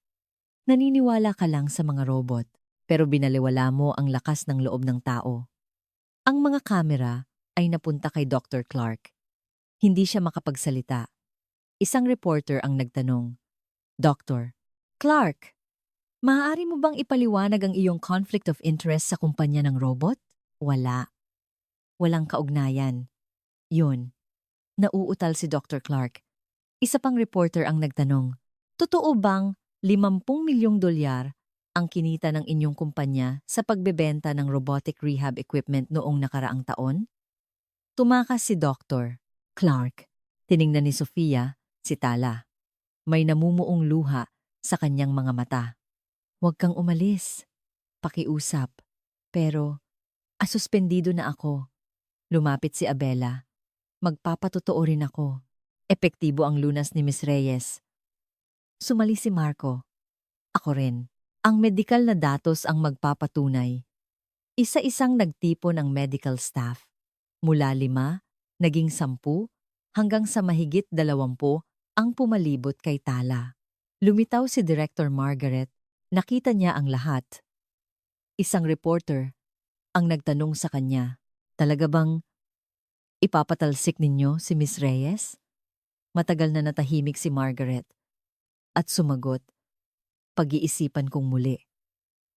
Naniniwala ka lang sa mga robot, pero binaliwala mo ang lakas ng loob ng tao. Ang mga kamera ay napunta kay Dr. Clark. Hindi siya makapagsalita. Isang reporter ang nagtanong, Dr. Clark, maaari mo bang ipaliwanag ang iyong conflict of interest sa kumpanya ng robot? Wala. Walang kaugnayan. Yun. Nauutal si Dr. Clark. Isa pang reporter ang nagtanong, totoo bang 50 milyong dolyar ang kinita ng inyong kumpanya sa pagbebenta ng robotic rehab equipment noong nakaraang taon? Tumakas si Dr. Clark. Tiningnan ni Sofia, si Tala. May namumuong luha sa kanyang mga mata. Huwag kang umalis. Pakiusap. Pero, asuspendido na ako. Lumapit si Abela. Magpapatotoo rin ako. Epektibo ang lunas ni Miss Reyes. Sumali si Marco. Ako rin. Ang medikal na datos ang magpapatunay. Isa-isang nagtipon ang medical staff. Mula 5, naging 10, hanggang sa mahigit 20 ang pumalibot kay Tala. Lumitaw si Director Margaret. Nakita niya ang lahat. Isang reporter ang nagtanong sa kanya, talaga bang ipapatalsik ninyo si Miss Reyes? Matagal na natahimik si Margaret. At sumagot, pag-iisipan kong muli.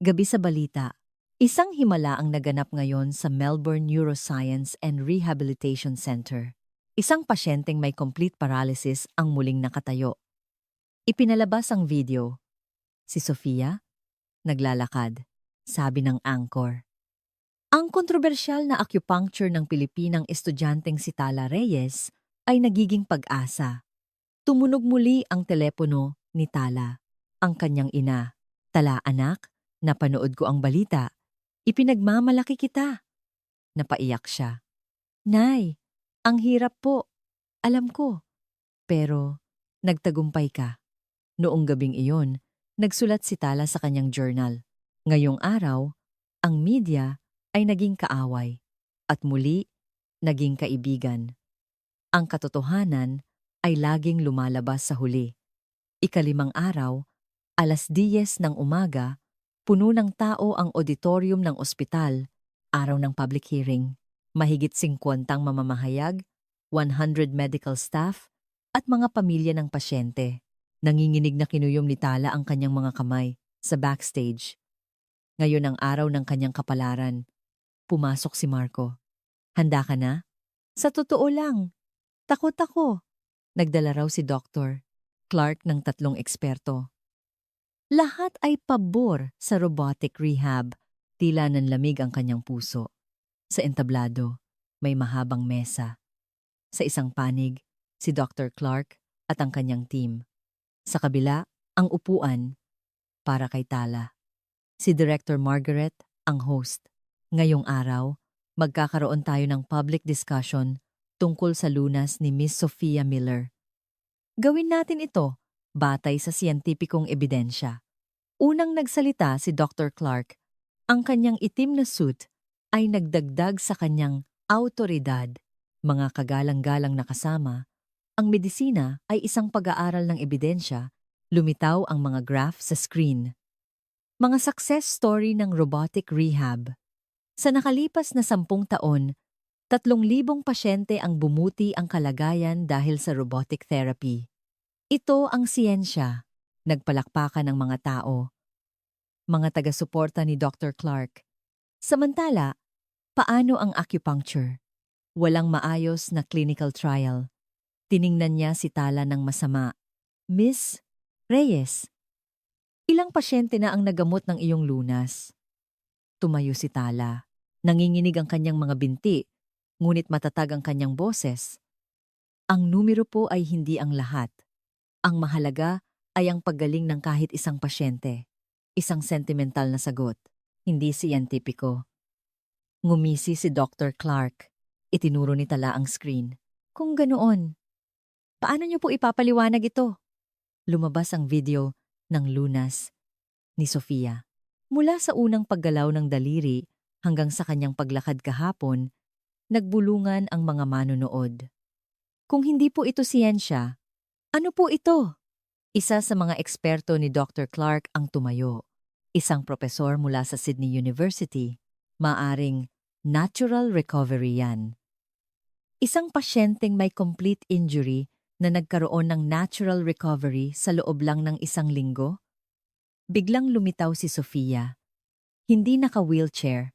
Gabi sa balita, isang himala ang naganap ngayon sa Melbourne Neuroscience and Rehabilitation Center. Isang pasyenteng may complete paralysis ang muling nakatayo. Ipinalabas ang video. Si Sofia, naglalakad, sabi ng anchor. Ang kontrobersyal na acupuncture ng Pilipinang estudyanteng si Tala Reyes ay nagiging pag-asa. Tumunog muli ang telepono ni Tala. Ang kanyang ina, Tala anak, napanood ko ang balita. Ipinagmamalaki kita. Napaiyak siya. Nay, ang hirap po. Alam ko. Pero, nagtagumpay ka. Noong gabing iyon, nagsulat si Tala sa kanyang journal. Ngayong araw, ang media ay naging kaaway. At muli, naging kaibigan. Ang katotohanan ay laging lumalabas sa huli. 5 araw, 10:00 ng umaga, puno ng tao ang auditorium ng ospital, araw ng public hearing. Mahigit 50 mamamahayag, 100 medical staff, at mga pamilya ng pasyente. Nanginginig na kinuyom ni Tala ang kanyang mga kamay sa backstage. Ngayon ang araw ng kanyang kapalaran. Pumasok si Marco. Handa ka na? Sa totoo lang, takot ako. Nagdala raw si Dr. Clark ng 3 eksperto. Lahat ay pabor sa robotic rehab. Tila nanlamig ang kanyang puso. Sa entablado, may mahabang mesa. Sa isang panig, si Dr. Clark at ang kanyang team. Sa kabila, ang upuan para kay Tala. Si Director Margaret ang host. Ngayong araw, magkakaroon tayo ng public discussion tungkol sa lunas ni Miss Sofia Miller. Gawin natin ito batay sa siyentipikong ebidensya. Unang nagsalita si Dr. Clark. Ang kanyang itim na suit ay nagdagdag sa kanyang awtoridad. Mga kagalang-galang na kasama, ang medisina ay isang pag-aaral ng ebidensya, lumitaw ang mga graph sa screen. Mga success story ng robotic rehab. Sa nakalipas na 10 taon, 3,000 pasyente ang bumuti ang kalagayan dahil sa robotic therapy. Ito ang siyensya. Nagpalakpakan ng mga tao. Mga taga-suporta ni Dr. Clark. Samantala, Paano ang acupuncture? Walang maayos na clinical trial. Tiningnan niya si Tala ng masama. Miss Reyes, ilang pasyente na ang nagamot ng iyong lunas? Tumayo si Tala. Nanginginig ang kanyang mga binti, ngunit matatag ang kanyang boses. Ang numero po ay hindi ang lahat. Ang mahalaga ay ang paggaling ng kahit isang pasyente. Isang sentimental na sagot, hindi siyentipiko. Ngumisi si Dr. Clark. Itinuro ni Tala ang screen. Kung ganoon, paano niyo po ipapaliwanag ito? Lumabas ang video ng lunas ni Sofia. Mula sa unang paggalaw ng daliri hanggang sa kanyang paglakad kahapon, nagbulungan ang mga manonood. Kung hindi po ito siyensya, ano po ito? Isa sa mga eksperto ni Dr. Clark ang tumayo. Isang propesor mula sa Sydney University. Maaring natural recovery yan. Isang pasyenteng may complete injury na nagkaroon ng natural recovery sa loob lang ng 1 linggo? Biglang lumitaw si Sofia. Hindi naka-wheelchair.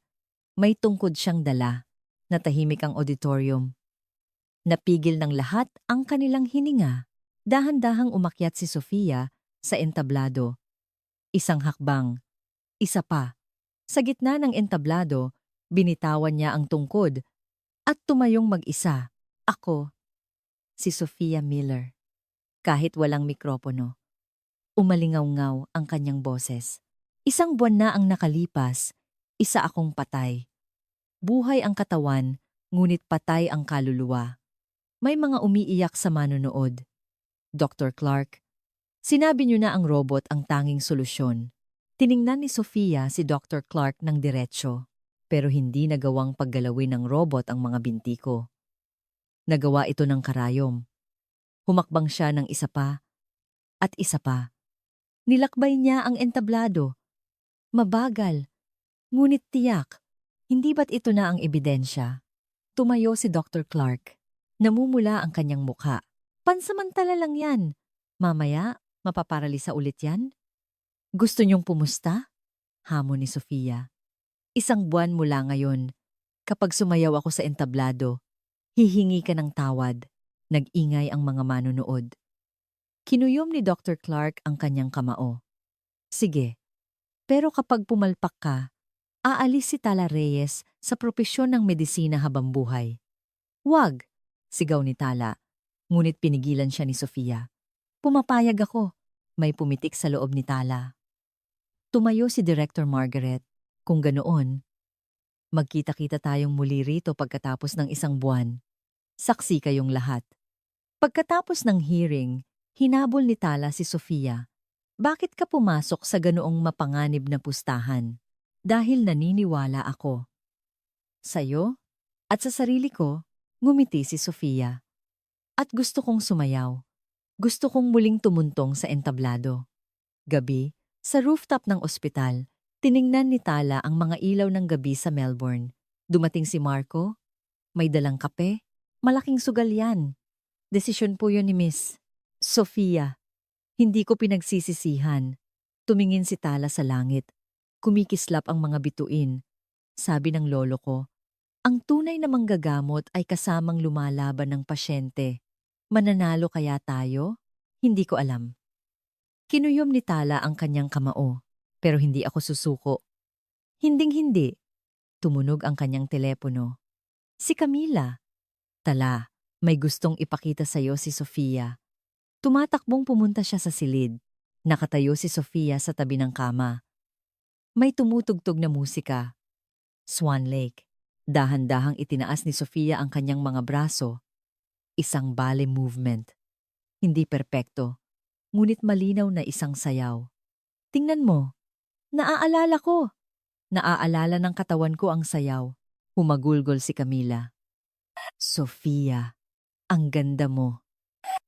May tungkod siyang dala. Natahimik ang auditorium. Napigil ng lahat ang kanilang hininga. Dahan-dahang umakyat si Sofia sa entablado. Isang hakbang. Isa pa. Sa gitna ng entablado, binitawan niya ang tungkod at tumayong mag-isa. Ako, si Sofia Miller. Kahit walang mikropono. Umalingaw-ngaw ang kanyang boses. 1 buwan na ang nakalipas, isa akong patay. Buhay ang katawan, ngunit patay ang kaluluwa. May mga umiiyak sa manonood. Dr. Clark, sinabi niyo na ang robot ang tanging solusyon. Tiningnan ni Sofia si Dr. Clark ng diretsyo, pero hindi nagawang paggalawin ng robot ang mga binti ko. Nagawa ito ng karayom. Humakbang siya ng isa pa at isa pa. Nilakbay niya ang entablado. Mabagal, ngunit tiyak. Hindi ba't ito na ang ebidensya? Tumayo si Dr. Clark. Namumula ang kanyang mukha. Pansamantala lang yan. Mamaya, mapaparalisa ulit yan? Gusto niyong pumusta? Hamon ni Sofia. 1 buwan mula ngayon, kapag sumayaw ako sa entablado, hihingi ka ng tawad. Nag-ingay ang mga manonood. Kinuyom ni Dr. Clark ang kanyang kamao. Sige, pero kapag pumalpak ka, aalis si Tala Reyes sa propesyon ng medisina habang buhay. Wag, sigaw ni Tala, ngunit pinigilan siya ni Sofia. Pumapayag ako, may pumitik sa loob ni Tala. Tumayo si Director Margaret. Kung ganoon, magkita-kita tayong muli rito pagkatapos ng 1 buwan. Saksi kayong lahat. Pagkatapos ng hearing, hinabol ni Tala si Sofia. Bakit ka pumasok sa ganoong mapanganib na pustahan? Dahil naniniwala ako. Sa'yo? At sa sarili ko, ngumiti si Sofia. At gusto kong sumayaw. Gusto kong muling tumuntong sa entablado. Gabi, sa rooftop ng ospital, tiningnan ni Tala ang mga ilaw ng gabi sa Melbourne. Dumating si Marco. May dalang kape. Malaking sugal yan. Desisyon po yun ni Miss Sofia. Hindi ko pinagsisisihan. Tumingin si Tala sa langit. Kumikislap ang mga bituin. Sabi ng lolo ko, ang tunay na manggagamot ay kasamang lumalaban ng pasyente. Mananalo kaya tayo? Hindi ko alam. Kinuyom ni Tala ang kanyang kamao, pero hindi ako susuko. Hinding-hindi. Tumunog ang kanyang telepono. Si Camila. Tala, may gustong ipakita sa'yo si Sofia. Tumatakbong pumunta siya sa silid. Nakatayo si Sofia sa tabi ng kama. May tumutugtog na musika. Swan Lake. Dahan-dahang itinaas ni Sofia ang kanyang mga braso. Isang ballet movement. Hindi perpekto, ngunit malinaw na isang sayaw. Tingnan mo. Naaalala ko. Naaalala ng katawan ko ang sayaw. Humagulgol si Camila. Sofia, ang ganda mo.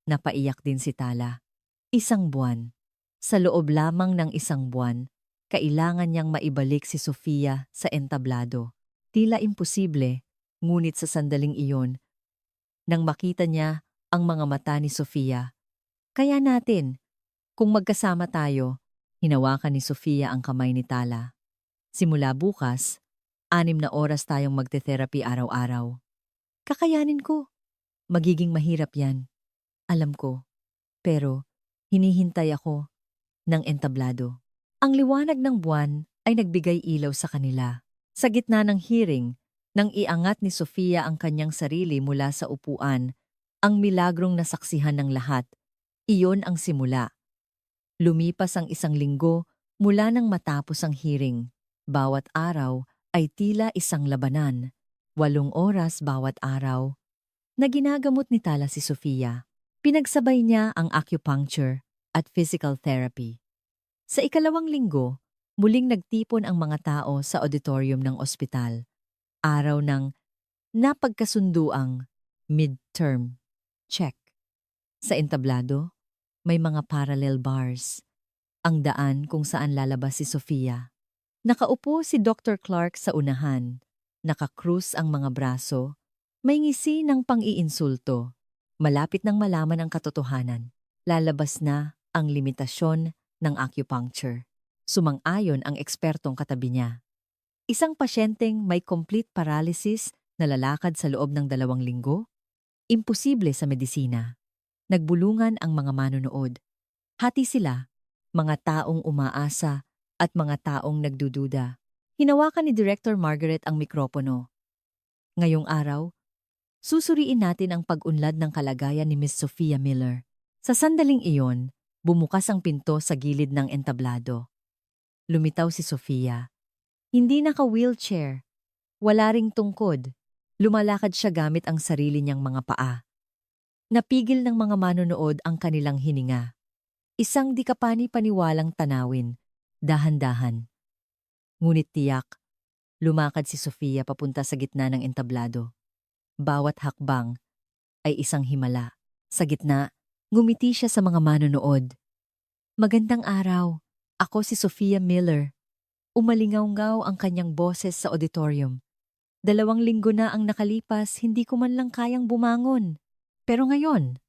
Napaiyak din si Tala. 1 buwan. Sa loob lamang ng 1 buwan, kailangan niyang maibalik si Sofia sa entablado. Tila imposible, ngunit sa sandaling iyon, nang makita niya ang mga mata ni Sofia. Kaya natin, kung magkasama tayo, hinawakan ni Sofia ang kamay ni Tala. Simula bukas, 6 na oras tayong magte-therapy araw-araw. Kakayanin ko. Magiging mahirap yan. Alam ko. Pero, hinihintay ako ng entablado. Ang liwanag ng buwan ay nagbigay ilaw sa kanila. Sa gitna ng hearing, nang iangat ni Sofia ang kanyang sarili mula sa upuan, ang milagrong nasaksihan ng lahat. Iyon ang simula. Lumipas ang 1 linggo mula nang matapos ang hearing. Bawat araw ay tila isang labanan. 8 oras bawat araw na ginagamot ni Tala si Sofia. Pinagsabay niya ang acupuncture at physical therapy. Sa 2 linggo, muling nagtipon ang mga tao sa auditorium ng ospital. Araw ng napagkasunduang midterm check. Sa entablado, may mga parallel bars. Ang daan kung saan lalabas si Sofia. Nakaupo si Dr. Clark sa unahan. Nakakrus ang mga braso. May ngisi ng pang-iinsulto. Malapit nang malaman ang katotohanan. Lalabas na ang limitasyon ng acupuncture. Sumang-ayon ang ekspertong katabi niya. Isang pasyenteng may complete paralysis na lalakad sa loob ng 2 linggo? Imposible sa medisina. Nagbulungan ang mga manonood. Hati sila, mga taong umaasa at mga taong nagdududa. Hinawakan ni Director Margaret ang mikropono. Ngayong araw, susuriin natin ang pag-unlad ng kalagayan ni Miss Sophia Miller. Sa sandaling iyon, bumukas ang pinto sa gilid ng entablado. Lumitaw si Sofia. Hindi naka-wheelchair. Wala ring tungkod. Lumalakad siya gamit ang sarili niyang mga paa. Napigil ng mga manonood ang kanilang hininga. Isang di kapani-paniwalang tanawin. Dahan-dahan. Ngunit tiyak, lumakad si Sofia papunta sa gitna ng entablado. Bawat hakbang ay isang himala. Sa gitna, ngumiti siya sa mga manonood. Magandang araw. Ako si Sophia Miller. Umalingaw-ngaw ang kanyang boses sa auditorium. 2 linggo na ang nakalipas, hindi ko man lang kayang bumangon. Pero ngayon,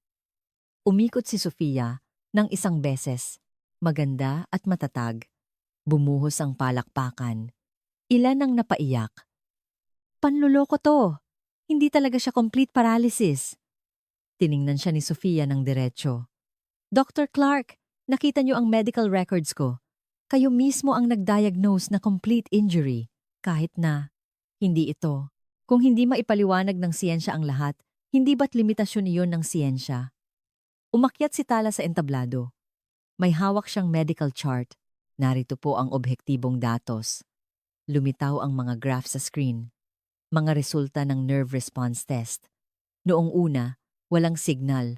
umikot si Sofia ng 1 beses. Maganda at matatag. Bumuhos ang palakpakan. Ilan ang napaiyak. Panluloko to. Hindi talaga siya complete paralysis. Tiningnan siya ni Sofia ng diretso. Dr. Clark, nakita niyo ang medical records ko. Kayo mismo ang nag-diagnose na complete injury. Kahit na, hindi ito. Kung hindi maipaliwanag ng siyensya ang lahat, hindi ba't limitasyon iyon ng siyensya? Umakyat si Tala sa entablado. May hawak siyang medical chart. Narito po ang objektibong datos. Lumitaw ang mga graph sa screen. Mga resulta ng nerve response test. Noong una, walang signal.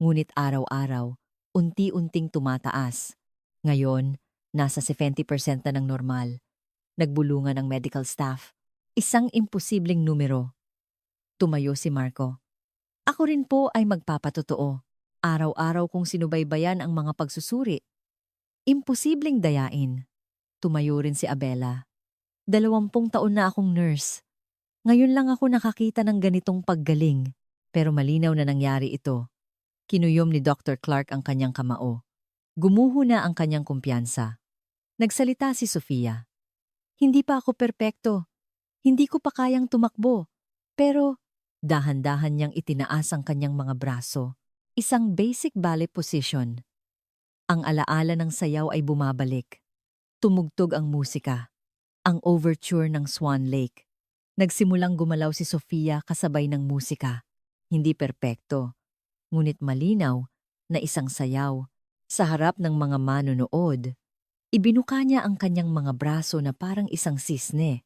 Ngunit araw-araw, unti-unting tumataas. Ngayon, nasa 70% na ng normal. Nagbulungan ang medical staff. Isang imposibleng numero. Tumayo si Marco. Ako rin po ay magpapatotoo. Araw-araw kong sinubaybayan ang mga pagsusuri. Imposibleng dayain. Tumayo rin si Abela. 20 taon na akong nurse. Ngayon lang ako nakakita ng ganitong paggaling. Pero malinaw na nangyari ito. Kinuyom ni Dr. Clark ang kanyang kamao. Gumuho na ang kanyang kumpiyansa. Nagsalita si Sofia. Hindi pa ako perpekto. Hindi ko pa kayang tumakbo. Pero dahan-dahan niyang itinaas ang kanyang mga braso. Isang basic ballet position. Ang alaala ng sayaw ay bumabalik. Tumugtog ang musika. Ang overture ng Swan Lake. Nagsimulang gumalaw si Sofia kasabay ng musika. Hindi perpekto, ngunit malinaw na isang sayaw. Sa harap ng mga manonood, ibinuka niya ang kanyang mga braso na parang isang sisne.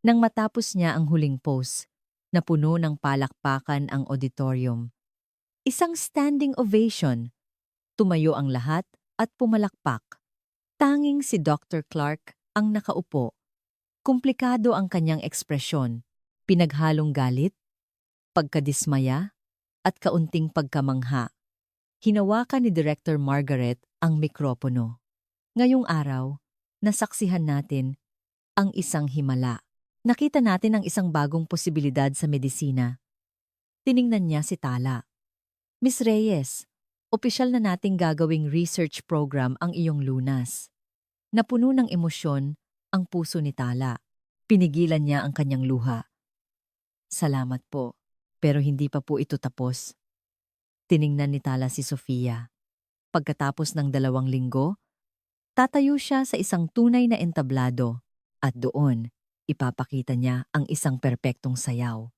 Nang matapos niya ang huling pose, napuno ng palakpakan ang auditorium. Isang standing ovation. Tumayo ang lahat at pumalakpak. Tanging si Dr. Clark ang nakaupo. Komplikado ang kanyang ekspresyon. Pinaghalong galit, pagkadismaya, at kaunting pagkamangha. Hinawakan ni Director Margaret ang mikropono. Ngayong araw, nasaksihan natin ang isang himala. Nakita natin ang isang bagong posibilidad sa medisina. Tiningnan niya si Tala. Miss Reyes, opisyal na nating gagawing research program ang iyong lunas. Napuno ng emosyon ang puso ni Tala. Pinigilan niya ang kanyang luha. Salamat po, pero hindi pa po ito tapos. Tiningnan ni Tala si Sofia. Pagkatapos ng 2 linggo, tatayo siya sa isang tunay na entablado at doon, ipapakita niya ang isang perpektong sayaw.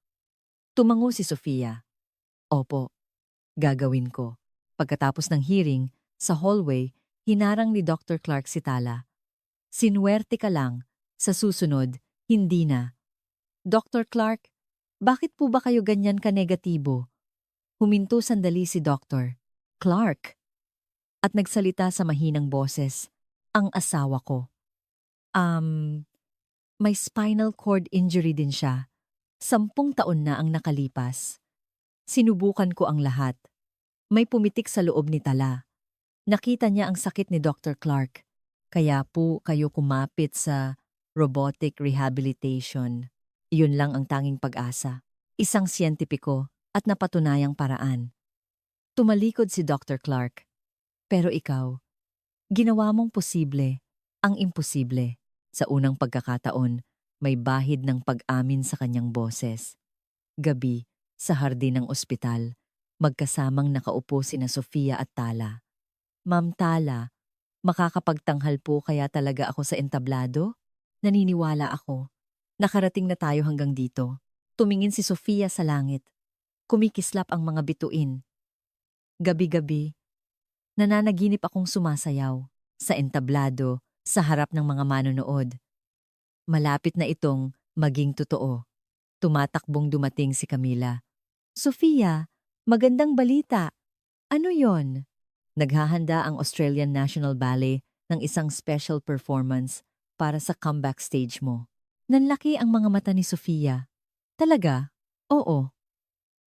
Tumango si Sofia. Opo, gagawin ko. Pagkatapos ng hearing, sa hallway, hinarang ni Dr. Clark si Tala. Sinuwerte ka lang, sa susunod, hindi na. Dr. Clark, bakit po ba kayo ganyan ka-negatibo? Huminto sandali si Dr. Clark at nagsalita sa mahinang boses, ang asawa ko. May spinal cord injury din siya. 10 taon na ang nakalipas. Sinubukan ko ang lahat. May pumitik sa loob ni Tala. Nakita niya ang sakit ni Dr. Clark. Kaya po kayo kumapit sa robotic rehabilitation. Iyon lang ang tanging pag-asa. Isang siyentipiko at napatunayang paraan. Tumalikod si Dr. Clark. Pero ikaw, ginawa mong posible ang imposible. Sa unang pagkakataon, may bahid ng pag-amin sa kanyang boses. Gabi, sa hardin ng ospital, magkasamang nakaupo sina Sofia at Tala. Ma'am Tala, makakapagtanghal po kaya talaga ako sa entablado? Naniniwala ako. Nakarating na tayo hanggang dito. Tumingin si Sofia sa langit. Kumikislap ang mga bituin. Gabi-gabi, nananaginip akong sumasayaw sa entablado sa harap ng mga manonood. Malapit na itong maging totoo. Tumatakbong dumating si Camila. Sofia, magandang balita. Ano yon? Naghahanda ang Australian National Ballet ng isang special performance para sa comeback stage mo. Nanlaki ang mga mata ni Sofia. Talaga? Oo.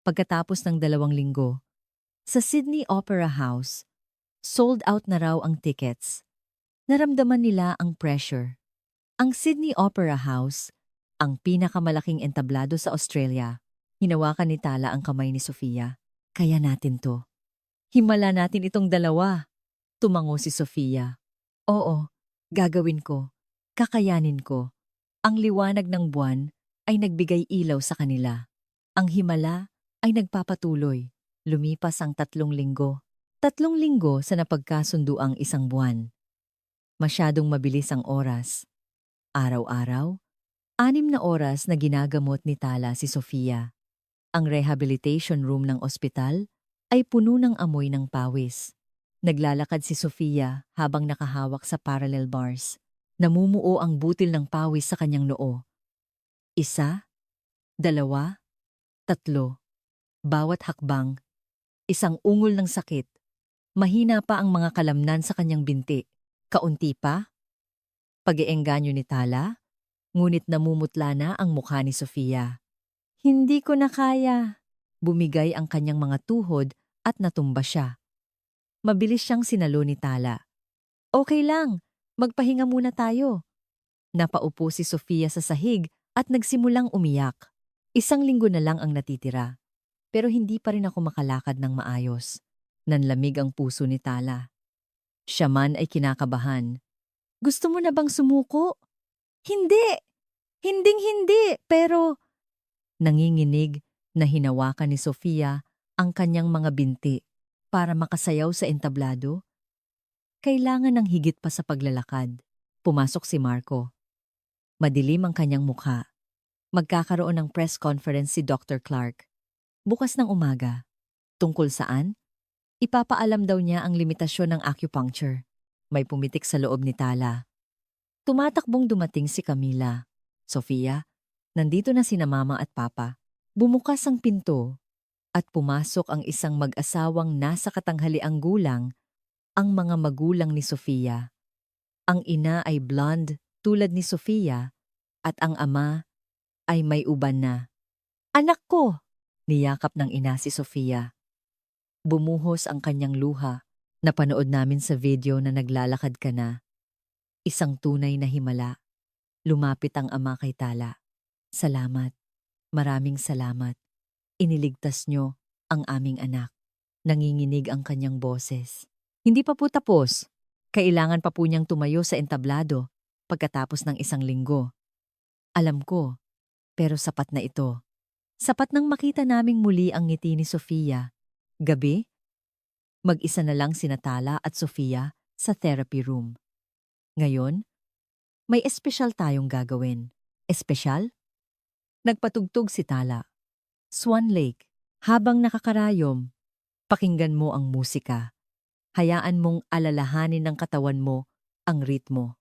Pagkatapos ng 2 linggo, sa Sydney Opera House, sold out na raw ang tickets. Naramdaman nila ang pressure. Ang Sydney Opera House, ang pinakamalaking entablado sa Australia. Hinawakan ni Tala ang kamay ni Sofia. Kaya natin to. Himala natin itong 2. Tumango si Sofia. Oo, gagawin ko. Kakayanin ko. Ang liwanag ng buwan ay nagbigay ilaw sa kanila. Ang himala ay nagpapatuloy. Lumipas ang 3 linggo. 3 linggo sa napagkasunduang 1 buwan. Masyadong mabilis ang oras. Araw-araw, 6 na oras na ginagamot ni Tala si Sofia. Ang rehabilitation room ng ospital ay puno ng amoy ng pawis. Naglalakad si Sofia habang nakahawak sa parallel bars. Namumuo ang butil ng pawis sa kanyang noo. 1, 2, 3. Bawat hakbang, isang ungol ng sakit. Mahina pa ang mga kalamnan sa kanyang binti. Kaunti pa? Pag-iengganyo ni Tala, ngunit namumutla na ang mukha ni Sofia. Hindi ko na kaya. Bumigay ang kanyang mga tuhod at natumba siya. Mabilis siyang sinalo ni Tala. Okay lang, magpahinga muna tayo. Napaupo si Sofia sa sahig at nagsimulang umiyak. 1 linggo na lang ang natitira. Pero hindi pa rin ako makalakad ng maayos. Nanlamig ang puso ni Tala. Siya man ay kinakabahan. Gusto mo na bang sumuko? Hindi! Hinding-hindi! Pero nanginginig na hinawakan ni Sofia ang kanyang mga binti para makasayaw sa entablado. Kailangan ng higit pa sa paglalakad. Pumasok si Marco. Madilim ang kanyang mukha. Magkakaroon ng press conference si Dr. Clark. Bukas ng umaga. Tungkol saan? Ipapaalam daw niya ang limitasyon ng acupuncture. May pumitik sa loob ni Tala. Tumatakbong dumating si Camila. Sofia, nandito na sina Mama at Papa. Bumukas ang pinto at pumasok ang isang mag-asawang nasa katanghaliang gulang, ang mga magulang ni Sofia. Ang ina ay blonde tulad ni Sofia at ang ama ay may uban na. Anak ko! Niyakap ng ina si Sofia. Bumuhos ang kanyang luha. Napanood namin sa video na naglalakad ka na. Isang tunay na himala. Lumapit ang ama kay Tala. Salamat. Maraming salamat. Iniligtas niyo ang aming anak. Nanginginig ang kanyang boses. Hindi pa po tapos. Kailangan pa po niyang tumayo sa entablado pagkatapos ng 1 linggo. Alam ko, pero sapat na ito. Sapat nang makita naming muli ang ngiti ni Sofia. Gabi, mag-isa na lang sina Tala at Sofia sa therapy room. Ngayon, may espesyal tayong gagawin. Espesyal? Nagpatugtog si Tala. Swan Lake. Habang nakakarayom, pakinggan mo ang musika. Hayaan mong alalahanin ng katawan mo ang ritmo.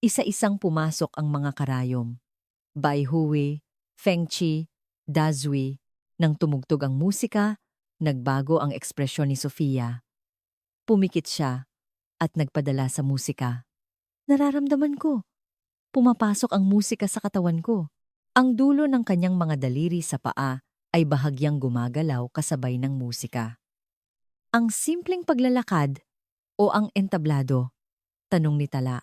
Isa-isang pumasok ang mga karayom. Bai Hui, Feng Chi, Dazui. Nang tumugtog ang musika, nagbago ang ekspresyon ni Sofia. Pumikit siya at nagpadala sa musika. Nararamdaman ko. Pumapasok ang musika sa katawan ko. Ang dulo ng kanyang mga daliri sa paa ay bahagyang gumagalaw kasabay ng musika. Ang simpleng paglalakad o ang entablado? Tanong ni Tala.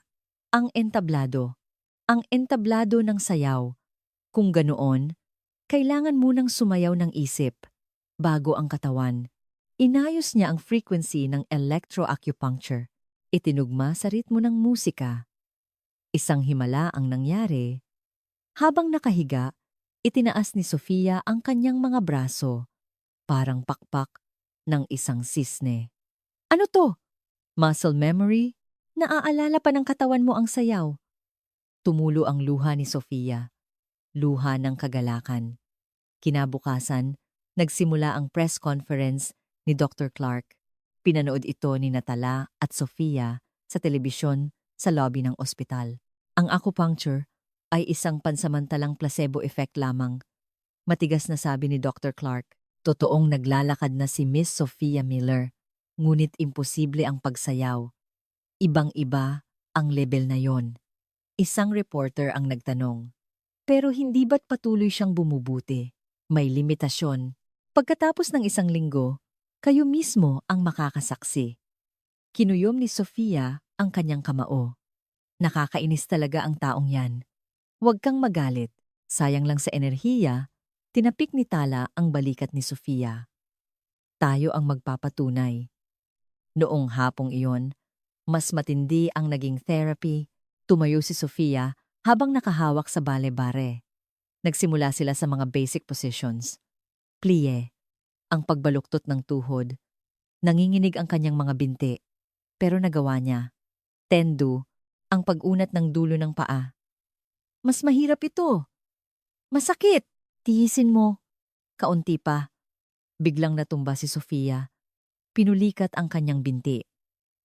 Ang entablado. Ang entablado ng sayaw. Kung ganoon, kailangan munang sumayaw ng isip bago ang katawan. Inayos niya ang frequency ng electroacupuncture. Itinugma sa ritmo ng musika. Isang himala ang nangyari. Habang nakahiga, itinaas ni Sofia ang kanyang mga braso, parang pakpak ng isang sisne. Ano to? Muscle memory? Naaalala pa ng katawan mo ang sayaw. Tumulo ang luha ni Sofia. Luha ng kagalakan. Kinabukasan, nagsimula ang press conference ni Dr. Clark. Pinanood ito ni Natala at Sofia sa telebisyon sa lobby ng ospital. Ang acupuncture ay isang pansamantalang placebo effect lamang. Matigas na sabi ni Dr. Clark. Totoong naglalakad na si Miss Sophia Miller, ngunit imposible ang pagsayaw. Ibang-iba ang level na yon. Isang reporter ang nagtanong. Pero hindi ba't patuloy siyang bumubuti? May limitasyon. Pagkatapos ng isang linggo, kayo mismo ang makakasaksi. Kinuyom ni Sofia ang kanyang kamao. Nakakainis talaga ang taong yan. Huwag kang magalit. Sayang lang sa enerhiya, tinapik ni Tala ang balikat ni Sofia. Tayo ang magpapatunay. Noong hapong iyon, mas matindi ang naging therapy. Tumayo si Sofia habang nakahawak sa bale-bare. Nagsimula sila sa mga basic positions. Plie, ang pagbaluktot ng tuhod. Nanginginig ang kanyang mga binti, pero nagawa niya. Tendu, ang pag-unat ng dulo ng paa. Mas mahirap ito. Masakit. Tiisin mo. Kaunti pa. Biglang natumba si Sofia. Pinulikat ang kanyang binti.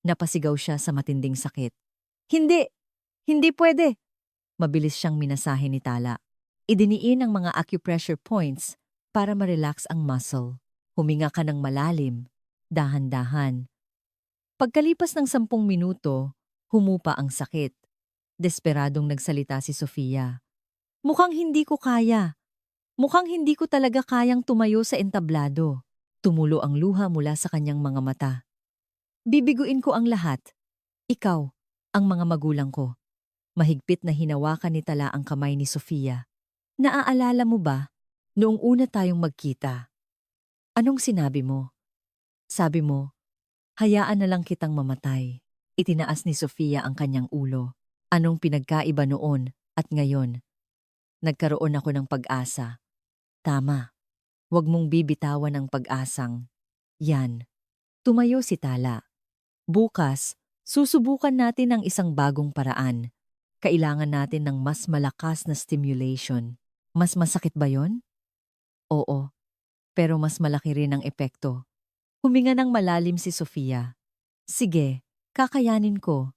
Napasigaw siya sa matinding sakit. Hindi! Hindi pwede! Mabilis siyang minasahe ni Tala. Idiniin ang mga acupressure points para ma-relax ang muscle. Huminga ka ng malalim, dahan-dahan. Pagkalipas ng 10 minuto, humupa ang sakit. Desperadong nagsalita si Sofia. Mukhang hindi ko kaya. Mukhang hindi ko talaga kayang tumayo sa entablado. Tumulo ang luha mula sa kanyang mga mata. Bibiguin ko ang lahat. Ikaw, ang mga magulang ko. Mahigpit na hinawakan ni Tala ang kamay ni Sofia. Naaalala mo ba, noong una tayong magkita? Anong sinabi mo? Sabi mo, hayaan na lang kitang mamatay. Itinaas ni Sofia ang kanyang ulo. Anong pinagkaiba noon at ngayon? Nagkaroon ako ng pag-asa. Tama. Huwag mong bibitawan ang pag-asang. Yan. Tumayo si Tala. Bukas, susubukan natin ang isang bagong paraan. Kailangan natin ng mas malakas na stimulation. Mas masakit ba yon? Oo. Pero mas malaki rin ang epekto. Huminga ng malalim si Sofia. Sige, kakayanin ko.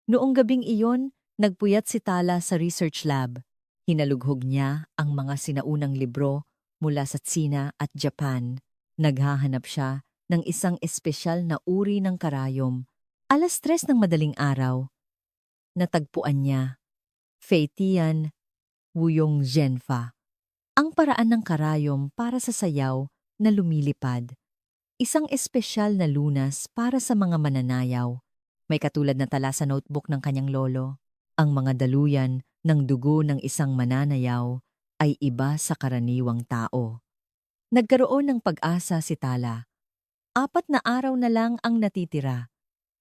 Noong gabing iyon, nagpuyat si Tala sa research lab. Hinalughog niya ang mga sinaunang libro mula sa Tsina at Japan. Naghahanap siya ng isang espesyal na uri ng karayom. 3:00 ng madaling araw. Natagpuan niya. Feitian Wuyong Zhenfa. Ang paraan ng karayom para sa sayaw na lumilipad. Isang espesyal na lunas para sa mga mananayaw. May katulad na tala sa notebook ng kanyang lolo. Ang mga daluyan ng dugo ng isang mananayaw ay iba sa karaniwang tao. Nagkaroon ng pag-asa si Tala. 4 na araw na lang ang natitira.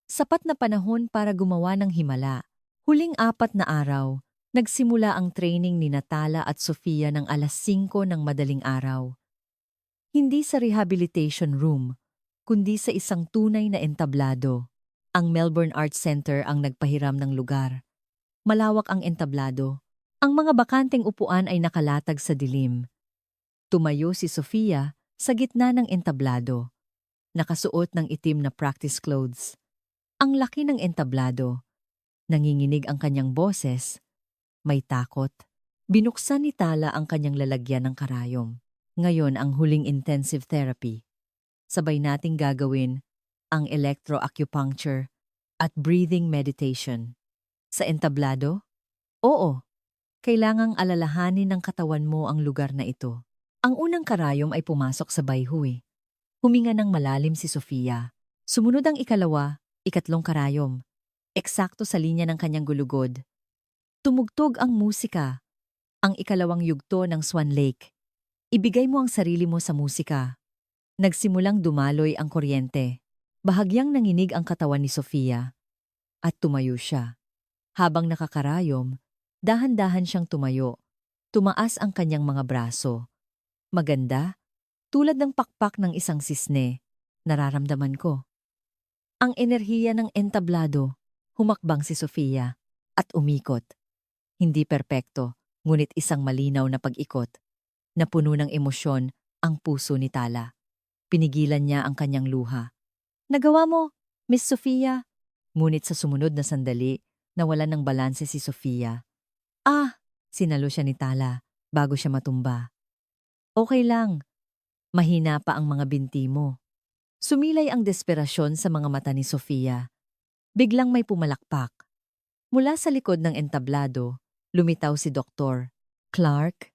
Sapat na panahon para gumawa ng himala. Huling 4 na araw, Nagsimula ang training ni Natala at Sofia ng 5:00 ng madaling araw. Hindi sa rehabilitation room, kundi sa isang tunay na entablado. Ang Melbourne Arts Center ang nagpahiram ng lugar. Malawak ang entablado. Ang mga bakanteng upuan ay nakalatag sa dilim. Tumayo si Sofia sa gitna ng entablado. Nakasuot ng itim na practice clothes. Ang laki ng entablado. Nanginginig ang kanyang boses. May takot. Binuksan ni Tala ang kanyang lalagyan ng karayom. Ngayon ang huling intensive therapy. Sabay nating gagawin ang electroacupuncture at breathing meditation. Sa entablado? Oo. Kailangang alalahanin ng katawan mo ang lugar na ito. Ang unang karayom ay pumasok sa bayhui. Huminga ng malalim si Sofia. Sumunod ang ikalawa, ikatlong karayom. Eksakto sa linya ng kanyang gulugod. Tumugtog ang musika, ang ikalawang yugto ng Swan Lake. Ibigay mo ang sarili mo sa musika. Nagsimulang dumaloy ang kuryente. Bahagyang nanginig ang katawan ni Sofia. At tumayo siya. Habang nakakarayom, dahan-dahan siyang tumayo. Tumaas ang kanyang mga braso. Maganda, tulad ng pakpak ng isang sisne. Nararamdaman ko. Ang enerhiya ng entablado, humakbang si Sofia at umikot. Hindi perpekto, ngunit isang malinaw na pag-ikot. Napuno ng emosyon ang puso ni Tala. Pinigilan niya ang kanyang luha. Nagawa mo, Miss Sofia. Ngunit sa sumunod na sandali, nawalan ng balanse si Sofia. Sinalo siya ni Tala bago siya matumba. Okay lang. Mahina pa ang mga binti mo. Sumilay ang desperasyon sa mga mata ni Sofia. Biglang may pumalakpak. Mula sa likod ng entablado, lumitaw si Dr. Clark.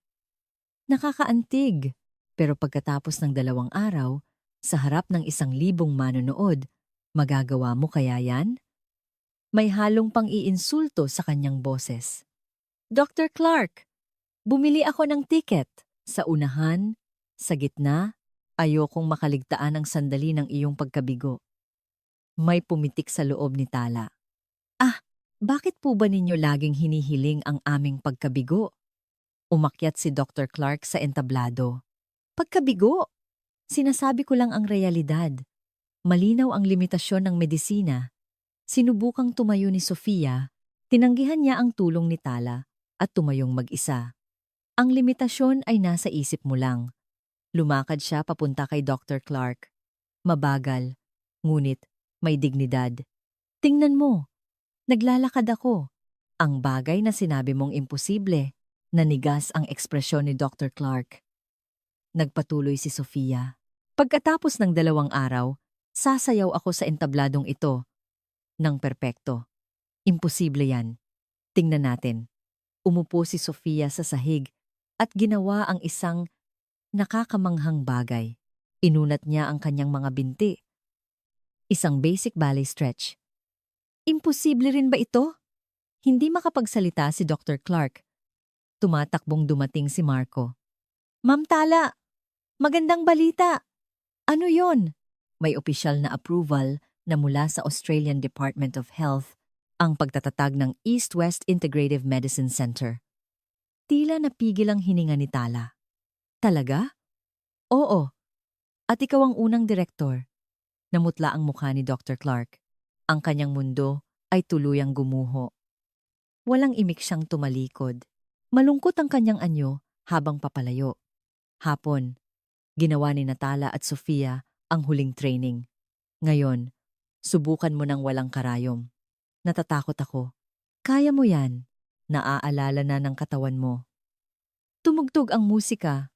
Nakakaantig, pero pagkatapos ng 2 araw, sa harap ng 1,000 manonood, magagawa mo kaya yan? May halong pang-iinsulto sa kanyang boses. Dr. Clark, bumili ako ng tiket. Sa unahan, sa gitna, ayokong makaligtaan ang sandali ng iyong pagkabigo. May pumitik sa loob ni Tala. Bakit po ba ninyo laging hinihiling ang aming pagkabigo? Umakyat si Dr. Clark sa entablado. Pagkabigo? Sinasabi ko lang ang realidad. Malinaw ang limitasyon ng medisina. Sinubukang tumayo ni Sofia, tinanggihan niya ang tulong ni Tala at tumayong mag-isa. Ang limitasyon ay nasa isip mo lang. Lumakad siya papunta kay Dr. Clark. Mabagal, ngunit may dignidad. Tingnan mo. Naglalakad ako. Ang bagay na sinabi mong imposible. Nanigas ang ekspresyon ni Dr. Clark. Nagpatuloy si Sofia. Pagkatapos ng 2 araw, sasayaw ako sa entabladong ito. Nang perpekto. Imposible yan. Tingnan natin. Umupo si Sofia sa sahig at ginawa ang isang nakakamanghang bagay. Inunat niya ang kanyang mga binti. Isang basic ballet stretch. Imposible rin ba ito? Hindi makapagsalita si Dr. Clark. Tumatakbong dumating si Marco. Ma'am Tala, magandang balita. Ano yon? May opisyal na approval na mula sa Australian Department of Health ang pagtatatag ng East-West Integrative Medicine Center. Tila napigil ang hininga ni Tala. Talaga? Oo. At ikaw ang unang direktor. Namutla ang mukha ni Dr. Clark. Ang kanyang mundo ay tuluyang gumuho. Walang imik siyang tumalikod. Malungkot ang kanyang anyo habang papalayo. Hapon, ginawa ni Natala at Sofia ang huling training. Ngayon, subukan mo ng walang karayom. Natatakot ako. Kaya mo yan. Naaalala na ng katawan mo. Tumugtog ang musika.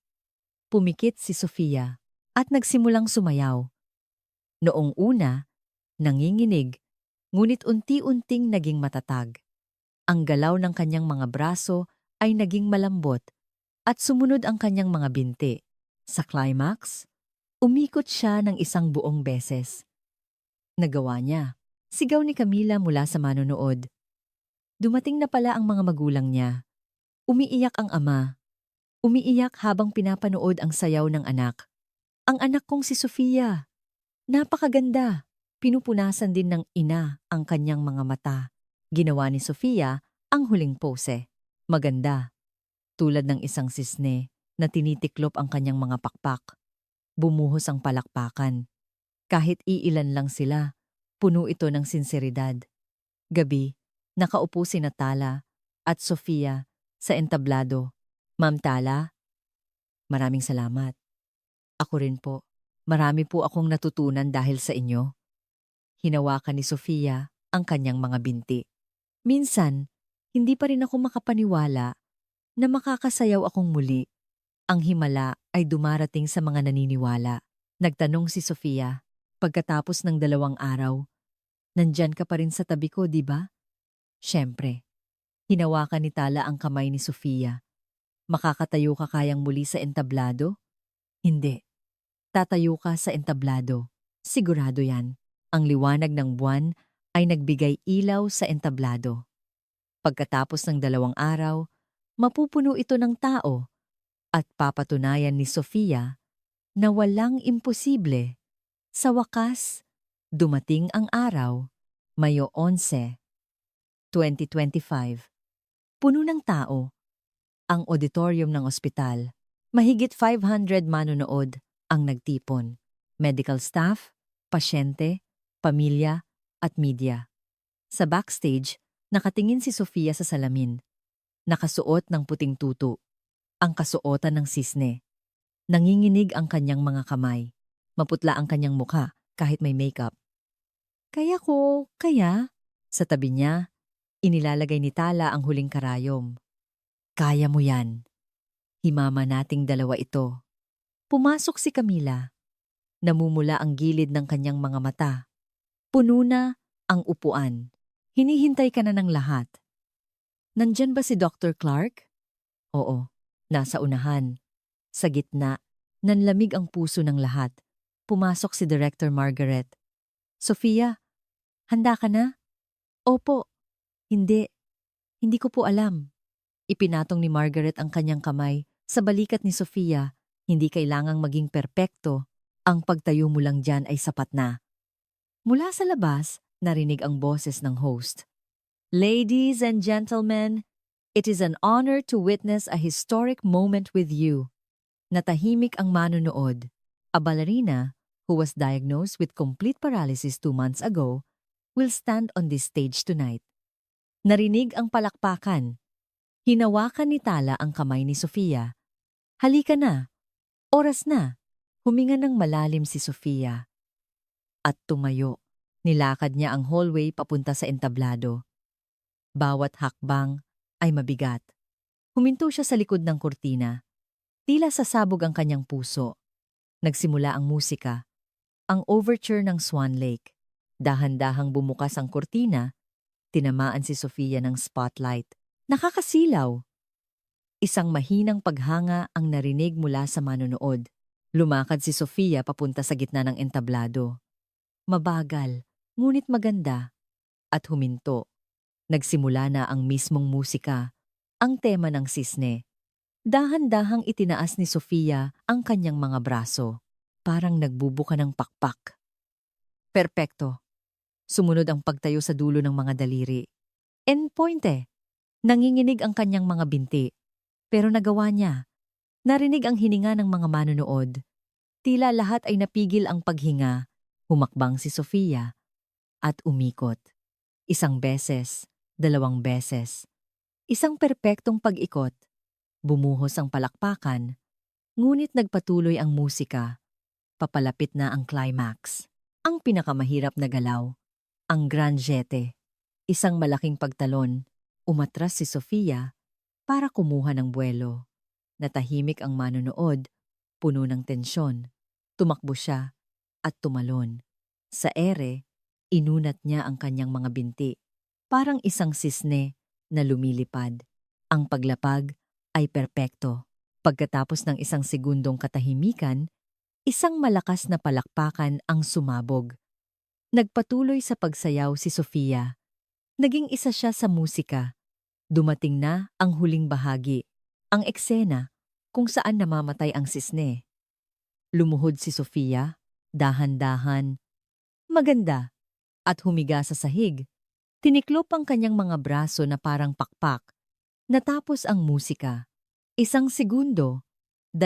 Pumikit si Sofia at nagsimulang sumayaw. Noong una, nanginginig, ngunit unti-unting naging matatag. Ang galaw ng kanyang mga braso ay naging malambot at sumunod ang kanyang mga binti. Sa climax, umikot siya ng 1 buong beses. Nagawa niya. Sigaw ni Camila mula sa manonood. Dumating na pala ang mga magulang niya. Umiiyak ang ama. Umiiyak habang pinapanood ang sayaw ng anak. Ang anak kong si Sofia. Napakaganda. Pinupunasan din ng ina ang kanyang mga mata. Ginawa ni Sofia ang huling pose. Maganda, tulad ng isang sisne na tinitiklop ang kanyang mga pakpak. Bumuhos ang palakpakan. Kahit iilan lang sila, puno ito ng sinseridad. Gabi, nakaupo si Tala at Sofia sa entablado. Ma'am Tala, maraming salamat. Ako rin po. Marami po akong natutunan dahil sa inyo. Hinawakan ni Sofia ang kanyang mga binti. Minsan, hindi pa rin ako makapaniwala na makakasayaw akong muli. Ang himala ay dumarating sa mga naniniwala. Nagtanong si Sofia, pagkatapos ng 2 araw, nandyan ka pa rin sa tabi ko, di ba? Siyempre. Hinawakan ni Tala ang kamay ni Sofia. Makakatayo ka kayang muli sa entablado? Hindi. Tatayo ka sa entablado. Sigurado yan. Ang liwanag ng buwan ay nagbigay ilaw sa entablado. Pagkatapos ng 2 araw, mapupuno ito ng tao at papatunayan ni Sofia na walang imposible. Sa wakas, dumating ang araw, Mayo 11, 2025. Puno ng tao ang auditorium ng ospital. Mahigit 500 manonood ang nagtipon. Medical staff, pasyente, pamilya, at media. Sa backstage, nakatingin si Sofia sa salamin. Nakasuot ng puting tutu. Ang kasuotan ng sisne. Nanginginig ang kanyang mga kamay. Maputla ang kanyang mukha kahit may makeup. Kaya? Sa tabi niya, inilalagay ni Tala ang huling karayom. Kaya mo yan. Himama nating 2 ito. Pumasok si Camila. Namumula ang gilid ng kanyang mga mata. Puno na ang upuan. Hinihintay ka na ng lahat. Nandyan ba si Dr. Clark? Oo, nasa unahan. Sa gitna, nanlamig ang puso ng lahat. Pumasok si Director Margaret. Sofia, handa ka na? Opo. Hindi. Hindi ko po alam. Ipinatong ni Margaret ang kanyang kamay sa balikat ni Sofia. Hindi kailangang maging perpekto. Ang pagtayo mo lang dyan ay sapat na. Mula sa labas, narinig ang boses ng host. Ladies and gentlemen, it is an honor to witness a historic moment with you. Natahimik ang manonood. A ballerina, who was diagnosed with complete paralysis 2 months ago, will stand on this stage tonight. Narinig ang palakpakan. Hinawakan ni Tala ang kamay ni Sofia. Halika na. Oras na. Huminga ng malalim si Sofia. At tumayo. Nilakad niya ang hallway papunta sa entablado. Bawat hakbang ay mabigat. Huminto siya sa likod ng kurtina. Tila sasabog ang kanyang puso. Nagsimula ang musika. Ang overture ng Swan Lake. Dahan-dahang bumukas ang kurtina. Tinamaan si Sofia ng spotlight. Nakakasilaw. Isang mahinang paghanga ang narinig mula sa manonood. Lumakad si Sofia papunta sa gitna ng entablado. Mabagal, ngunit maganda. At huminto. Nagsimula na ang mismong musika, ang tema ng sisne. Dahan-dahang itinaas ni Sofia ang kanyang mga braso. Parang nagbubuka ng pakpak. Perpekto. Sumunod ang pagtayo sa dulo ng mga daliri. En pointe. Nanginginig ang kanyang mga binti. Pero nagawa niya. Narinig ang hininga ng mga manonood. Tila lahat ay napigil ang paghinga. Humakbang si Sofia. At umikot. 1 beses, 2 beses. Isang perpektong pag-ikot. Bumuhos ang palakpakan. Ngunit nagpatuloy ang musika. Papalapit na ang climax. Ang pinakamahirap na galaw. Ang Grand Jete. Isang malaking pagtalon. Umatras si Sofia para kumuha ng buwelo. Natahimik ang manonood, puno ng tensyon. Tumakbo siya at tumalon. Sa ere, inunat niya ang kanyang mga binti. Parang isang sisne na lumilipad. Ang paglapag ay perpekto. Pagkatapos ng 1 segundong katahimikan, isang malakas na palakpakan ang sumabog. Nagpatuloy sa pagsayaw si Sofia. Naging isa siya sa musika. Dumating na ang huling bahagi, ang eksena kung saan namamatay ang sisne. Lumuhod si Sofia, dahan-dahan, maganda, at humiga sa sahig. Tiniklop ang kanyang mga braso na parang pakpak. Natapos ang musika. 1 segundo, 2,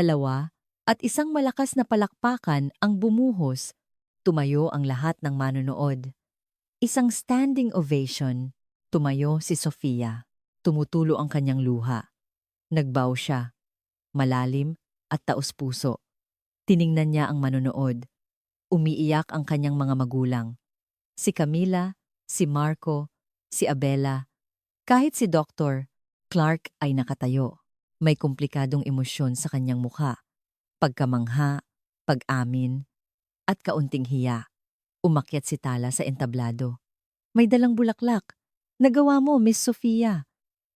at isang malakas na palakpakan ang bumuhos. Tumayo ang lahat ng manonood. Isang standing ovation. Tumayo si Sofia. Tumutulo ang kanyang luha. Nagbow siya, malalim at taos-puso. Tiningnan niya ang manonood. Umiiyak ang kanyang mga magulang. Si Camila, si Marco, si Abela, kahit si Dr. Clark ay nakatayo. May komplikadong emosyon sa kanyang mukha. Pagkamangha, pag-amin, at kaunting hiya. Umakyat si Tala sa entablado. May dalang bulaklak. Nagawa mo, Miss Sofia.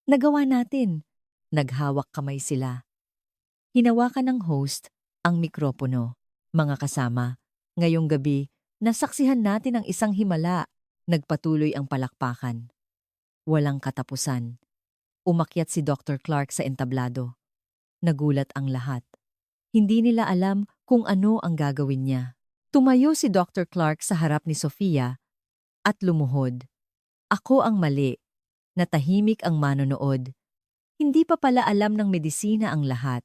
Nagawa natin. Naghawak kamay sila. Hinawakan ng host ang mikropono. Mga kasama, ngayong gabi, nasaksihan natin ang isang himala. Nagpatuloy ang palakpakan. Walang katapusan. Umakyat si Dr. Clark sa entablado. Nagulat ang lahat. Hindi nila alam kung ano ang gagawin niya. Tumayo si Dr. Clark sa harap ni Sofia at lumuhod. Ako ang mali. Natahimik ang manonood. Hindi pa pala alam ng medisina ang lahat.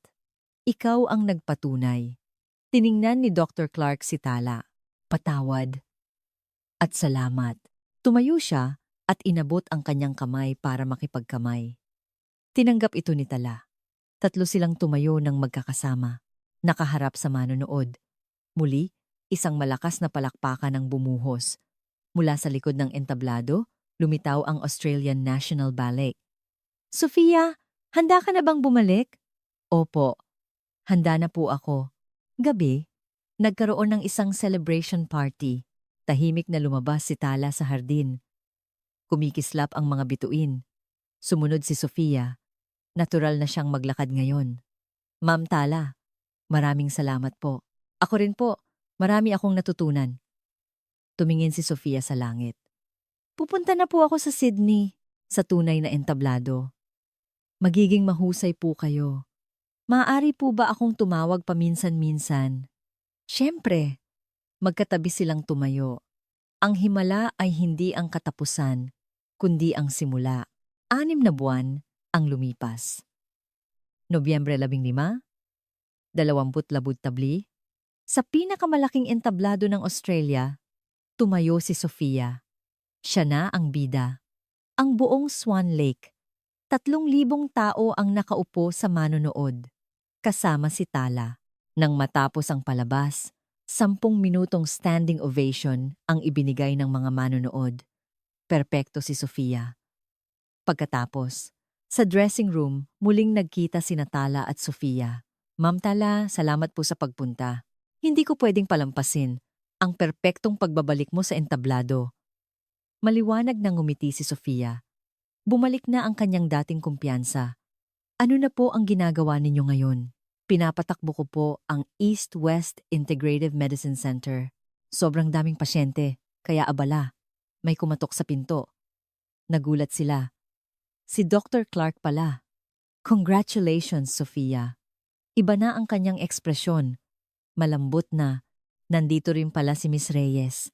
Ikaw ang nagpatunay. Tiningnan ni Dr. Clark si Tala. Patawad. At salamat. Tumayo siya at inabot ang kanyang kamay para makipagkamay. Tinanggap ito ni Tala. 3 silang tumayo ng magkakasama. Nakaharap sa manonood. Muli, isang malakas na palakpakan ang bumuhos. Mula sa likod ng entablado, lumitaw ang Australian National Ballet. Sofia, handa ka na bang bumalik? Opo, handa na po ako. Gabi, nagkaroon ng isang celebration party. Tahimik na lumabas si Tala sa hardin. Kumikislap ang mga bituin. Sumunod si Sofia. Natural na siyang maglakad ngayon. Ma'am Tala, maraming salamat po. Ako rin po, marami akong natutunan. Tumingin si Sofia sa langit. Pupunta na po ako sa Sydney, sa tunay na entablado. Magiging mahusay po kayo. Maaari po ba akong tumawag paminsan-minsan? Siyempre, magkatabi silang tumayo. Ang himala ay hindi ang katapusan, kundi ang simula. 6 na buwan ang lumipas. Nobyembre 15, 20 tabli. Sa pinakamalaking entablado ng Australia, tumayo si Sofia. Siya na ang bida. Ang buong Swan Lake. 3,000 tao ang nakaupo sa manonood. Kasama si Tala. Nang matapos ang palabas, 10 minutong standing ovation ang ibinigay ng mga manonood. Perpekto si Sofia. Pagkatapos, sa dressing room, muling nagkita sina Tala at Sofia. Ma'am Tala, salamat po sa pagpunta. Hindi ko pwedeng palampasin ang perpektong pagbabalik mo sa entablado. Maliwanag na ngumiti si Sofia. Bumalik na ang kanyang dating kumpiyansa. Ano na po ang ginagawa ninyo ngayon? Pinapatakbo ko po ang East-West Integrative Medicine Center. Sobrang daming pasyente, kaya abala. May kumatok sa pinto. Nagulat sila. Si Dr. Clark pala. Congratulations, Sofia. Iba na ang kanyang ekspresyon. Malambot na. Nandito rin pala si Miss Reyes.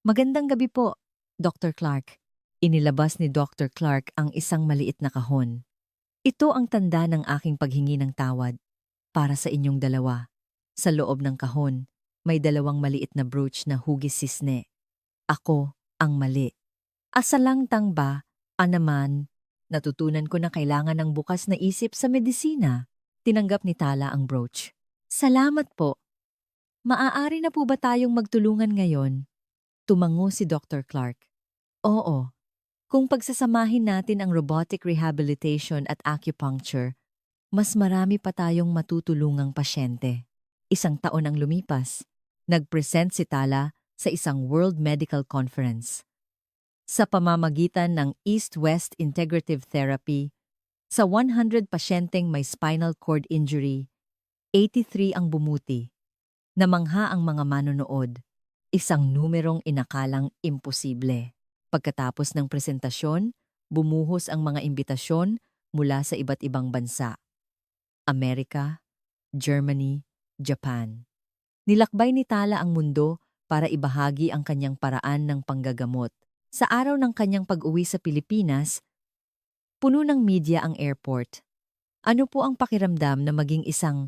Magandang gabi po, Dr. Clark. Inilabas ni Dr. Clark ang isang maliit na kahon. Ito ang tanda ng aking paghingi ng tawad para sa inyong dalawa. Sa loob ng kahon, may 2 maliit na brooch na hugis sisne. Ako ang mali. Asalang tangba, naman, natutunan ko na kailangan ng bukas na isip sa medisina. Tinanggap ni Tala ang brooch. Salamat po. Maaari na po ba tayong magtulungan ngayon? Tumango si Dr. Clark. Oo. Kung pagsasamahin natin ang robotic rehabilitation at acupuncture, mas marami pa tayong matutulungang pasyente. 1 taon ang lumipas. Nag-present si Tala sa isang World Medical Conference. Sa pamamagitan ng East-West Integrative Therapy, sa 100 pasyenteng may spinal cord injury, 83 ang bumuti. Namangha ang mga manonood. Isang numerong inakalang imposible. Pagkatapos ng presentasyon, bumuhos ang mga imbitasyon mula sa iba't ibang bansa. Amerika, Germany, Japan. Nilakbay ni Tala ang mundo para ibahagi ang kanyang paraan ng panggagamot. Sa araw ng kanyang pag-uwi sa Pilipinas, Puno ng media ang airport. Ano po ang pakiramdam na maging isang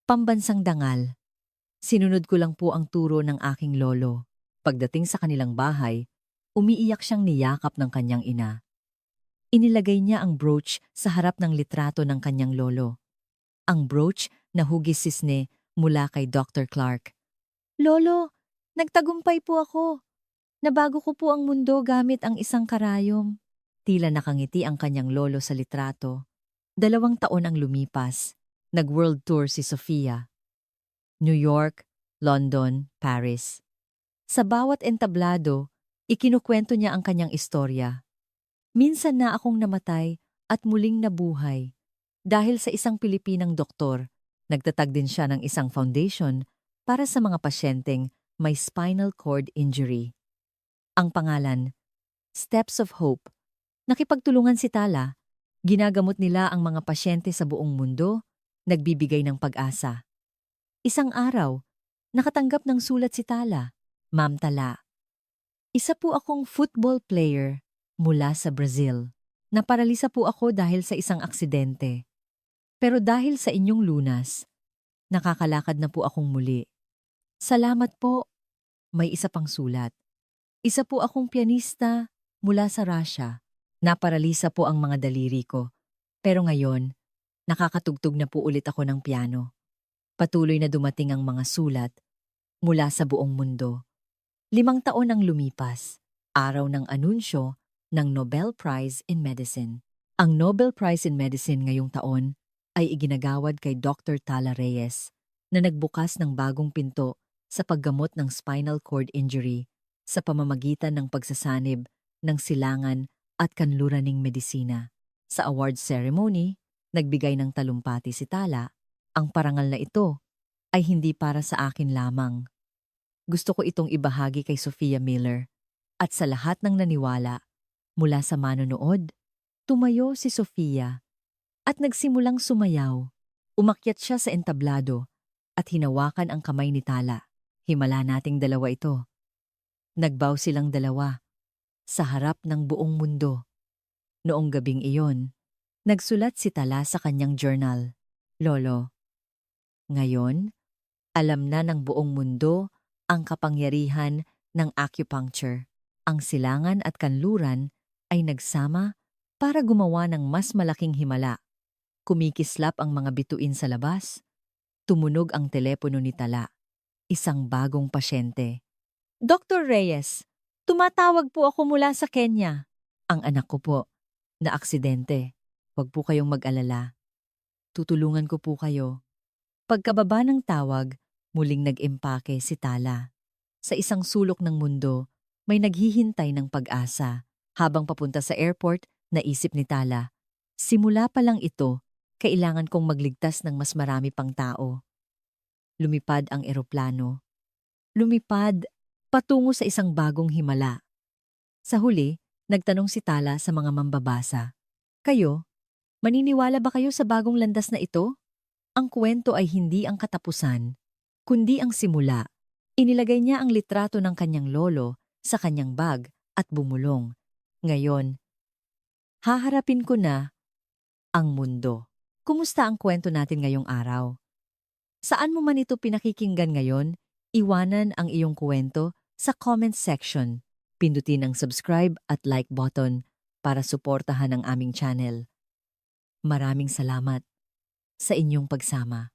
pambansang dangal? Sinunod ko lang po ang turo ng aking lolo. Pagdating sa kanilang bahay, umiiyak siyang niyakap ng kanyang ina. Inilagay niya ang brooch sa harap ng litrato ng kanyang lolo. Ang brooch na hugis sisne mula kay Dr. Clark. Lolo, nagtagumpay po ako. Nabago ko po ang mundo gamit ang isang karayom. Tila nakangiti ang kanyang lolo sa litrato. 2 taon ang lumipas. Nag-world tour si Sofia. New York, London, Paris. Sa bawat entablado, ikinukwento niya ang kanyang istorya. Minsan na akong namatay at muling nabuhay. Dahil sa isang Pilipinang doktor, nagtatag din siya ng isang foundation para sa mga pasyenteng may spinal cord injury. Ang pangalan, Steps of Hope. Nakipagtulungan si Tala. Ginagamot nila ang mga pasyente sa buong mundo, nagbibigay ng pag-asa. Isang araw, nakatanggap ng sulat si Tala, Ma'am Tala. Isa po akong football player mula sa Brazil. Naparalisa po ako dahil sa isang aksidente. Pero dahil sa inyong lunas, nakakalakad na po akong muli. Salamat po. May isa pang sulat. Isa po akong pianista mula sa Russia. Naparalisa po ang mga daliri ko. Pero ngayon, nakakatugtog na po ulit ako ng piano. Patuloy na dumating ang mga sulat mula sa buong mundo. 5 taon ang lumipas. Araw ng anunsyo ng Nobel Prize in Medicine. Ang Nobel Prize in Medicine ngayong taon ay iginagawad kay Dr. Tala Reyes na nagbukas ng bagong pinto sa paggamot ng spinal cord injury sa pamamagitan ng pagsasanib ng silangan at kanluraning medisina. Sa award ceremony, nagbigay ng talumpati si Tala. Ang parangal na ito ay hindi para sa akin lamang. Gusto ko itong ibahagi kay Sophia Miller at sa lahat ng naniwala. Mula sa manonood, tumayo si Sophia at nagsimulang sumayaw. Umakyat siya sa entablado at hinawakan ang kamay ni Tala. Himala nating dalawa ito. Nagbow silang dalawa sa harap ng buong mundo. Noong gabing iyon, nagsulat si Tala sa kanyang journal. Lolo, ngayon, alam na ng buong mundo ang kapangyarihan ng acupuncture. Ang silangan at kanluran ay nagsama para gumawa ng mas malaking himala. Kumikislap ang mga bituin sa labas. Tumunog ang telepono ni Tala. Isang bagong pasyente. Dr. Reyes, tumatawag po ako mula sa Kenya. Ang anak ko po, na aksidente. Huwag po kayong mag-alala. Tutulungan ko po kayo. Pagkababa ng tawag, muling nag-impake si Tala. Sa isang sulok ng mundo, may naghihintay ng pag-asa. Habang papunta sa airport, naisip ni Tala, simula pa lang ito, kailangan kong magligtas ng mas marami pang tao. Lumipad ang eroplano. Lumipad patungo sa isang bagong himala. Sa huli, nagtanong si Tala sa mga mambabasa. Kayo, maniniwala ba kayo sa bagong landas na ito? Ang kwento ay hindi ang katapusan, kundi ang simula. Inilagay niya ang litrato ng kanyang lolo sa kanyang bag at bumulong. Ngayon, haharapin ko na ang mundo. Kumusta ang kwento natin ngayong araw? Saan mo man ito pinakikinggan ngayon, iwanan ang iyong kwento sa comment section. Pindutin ang subscribe at like button para suportahan ang aming channel. Maraming salamat sa inyong pagsama.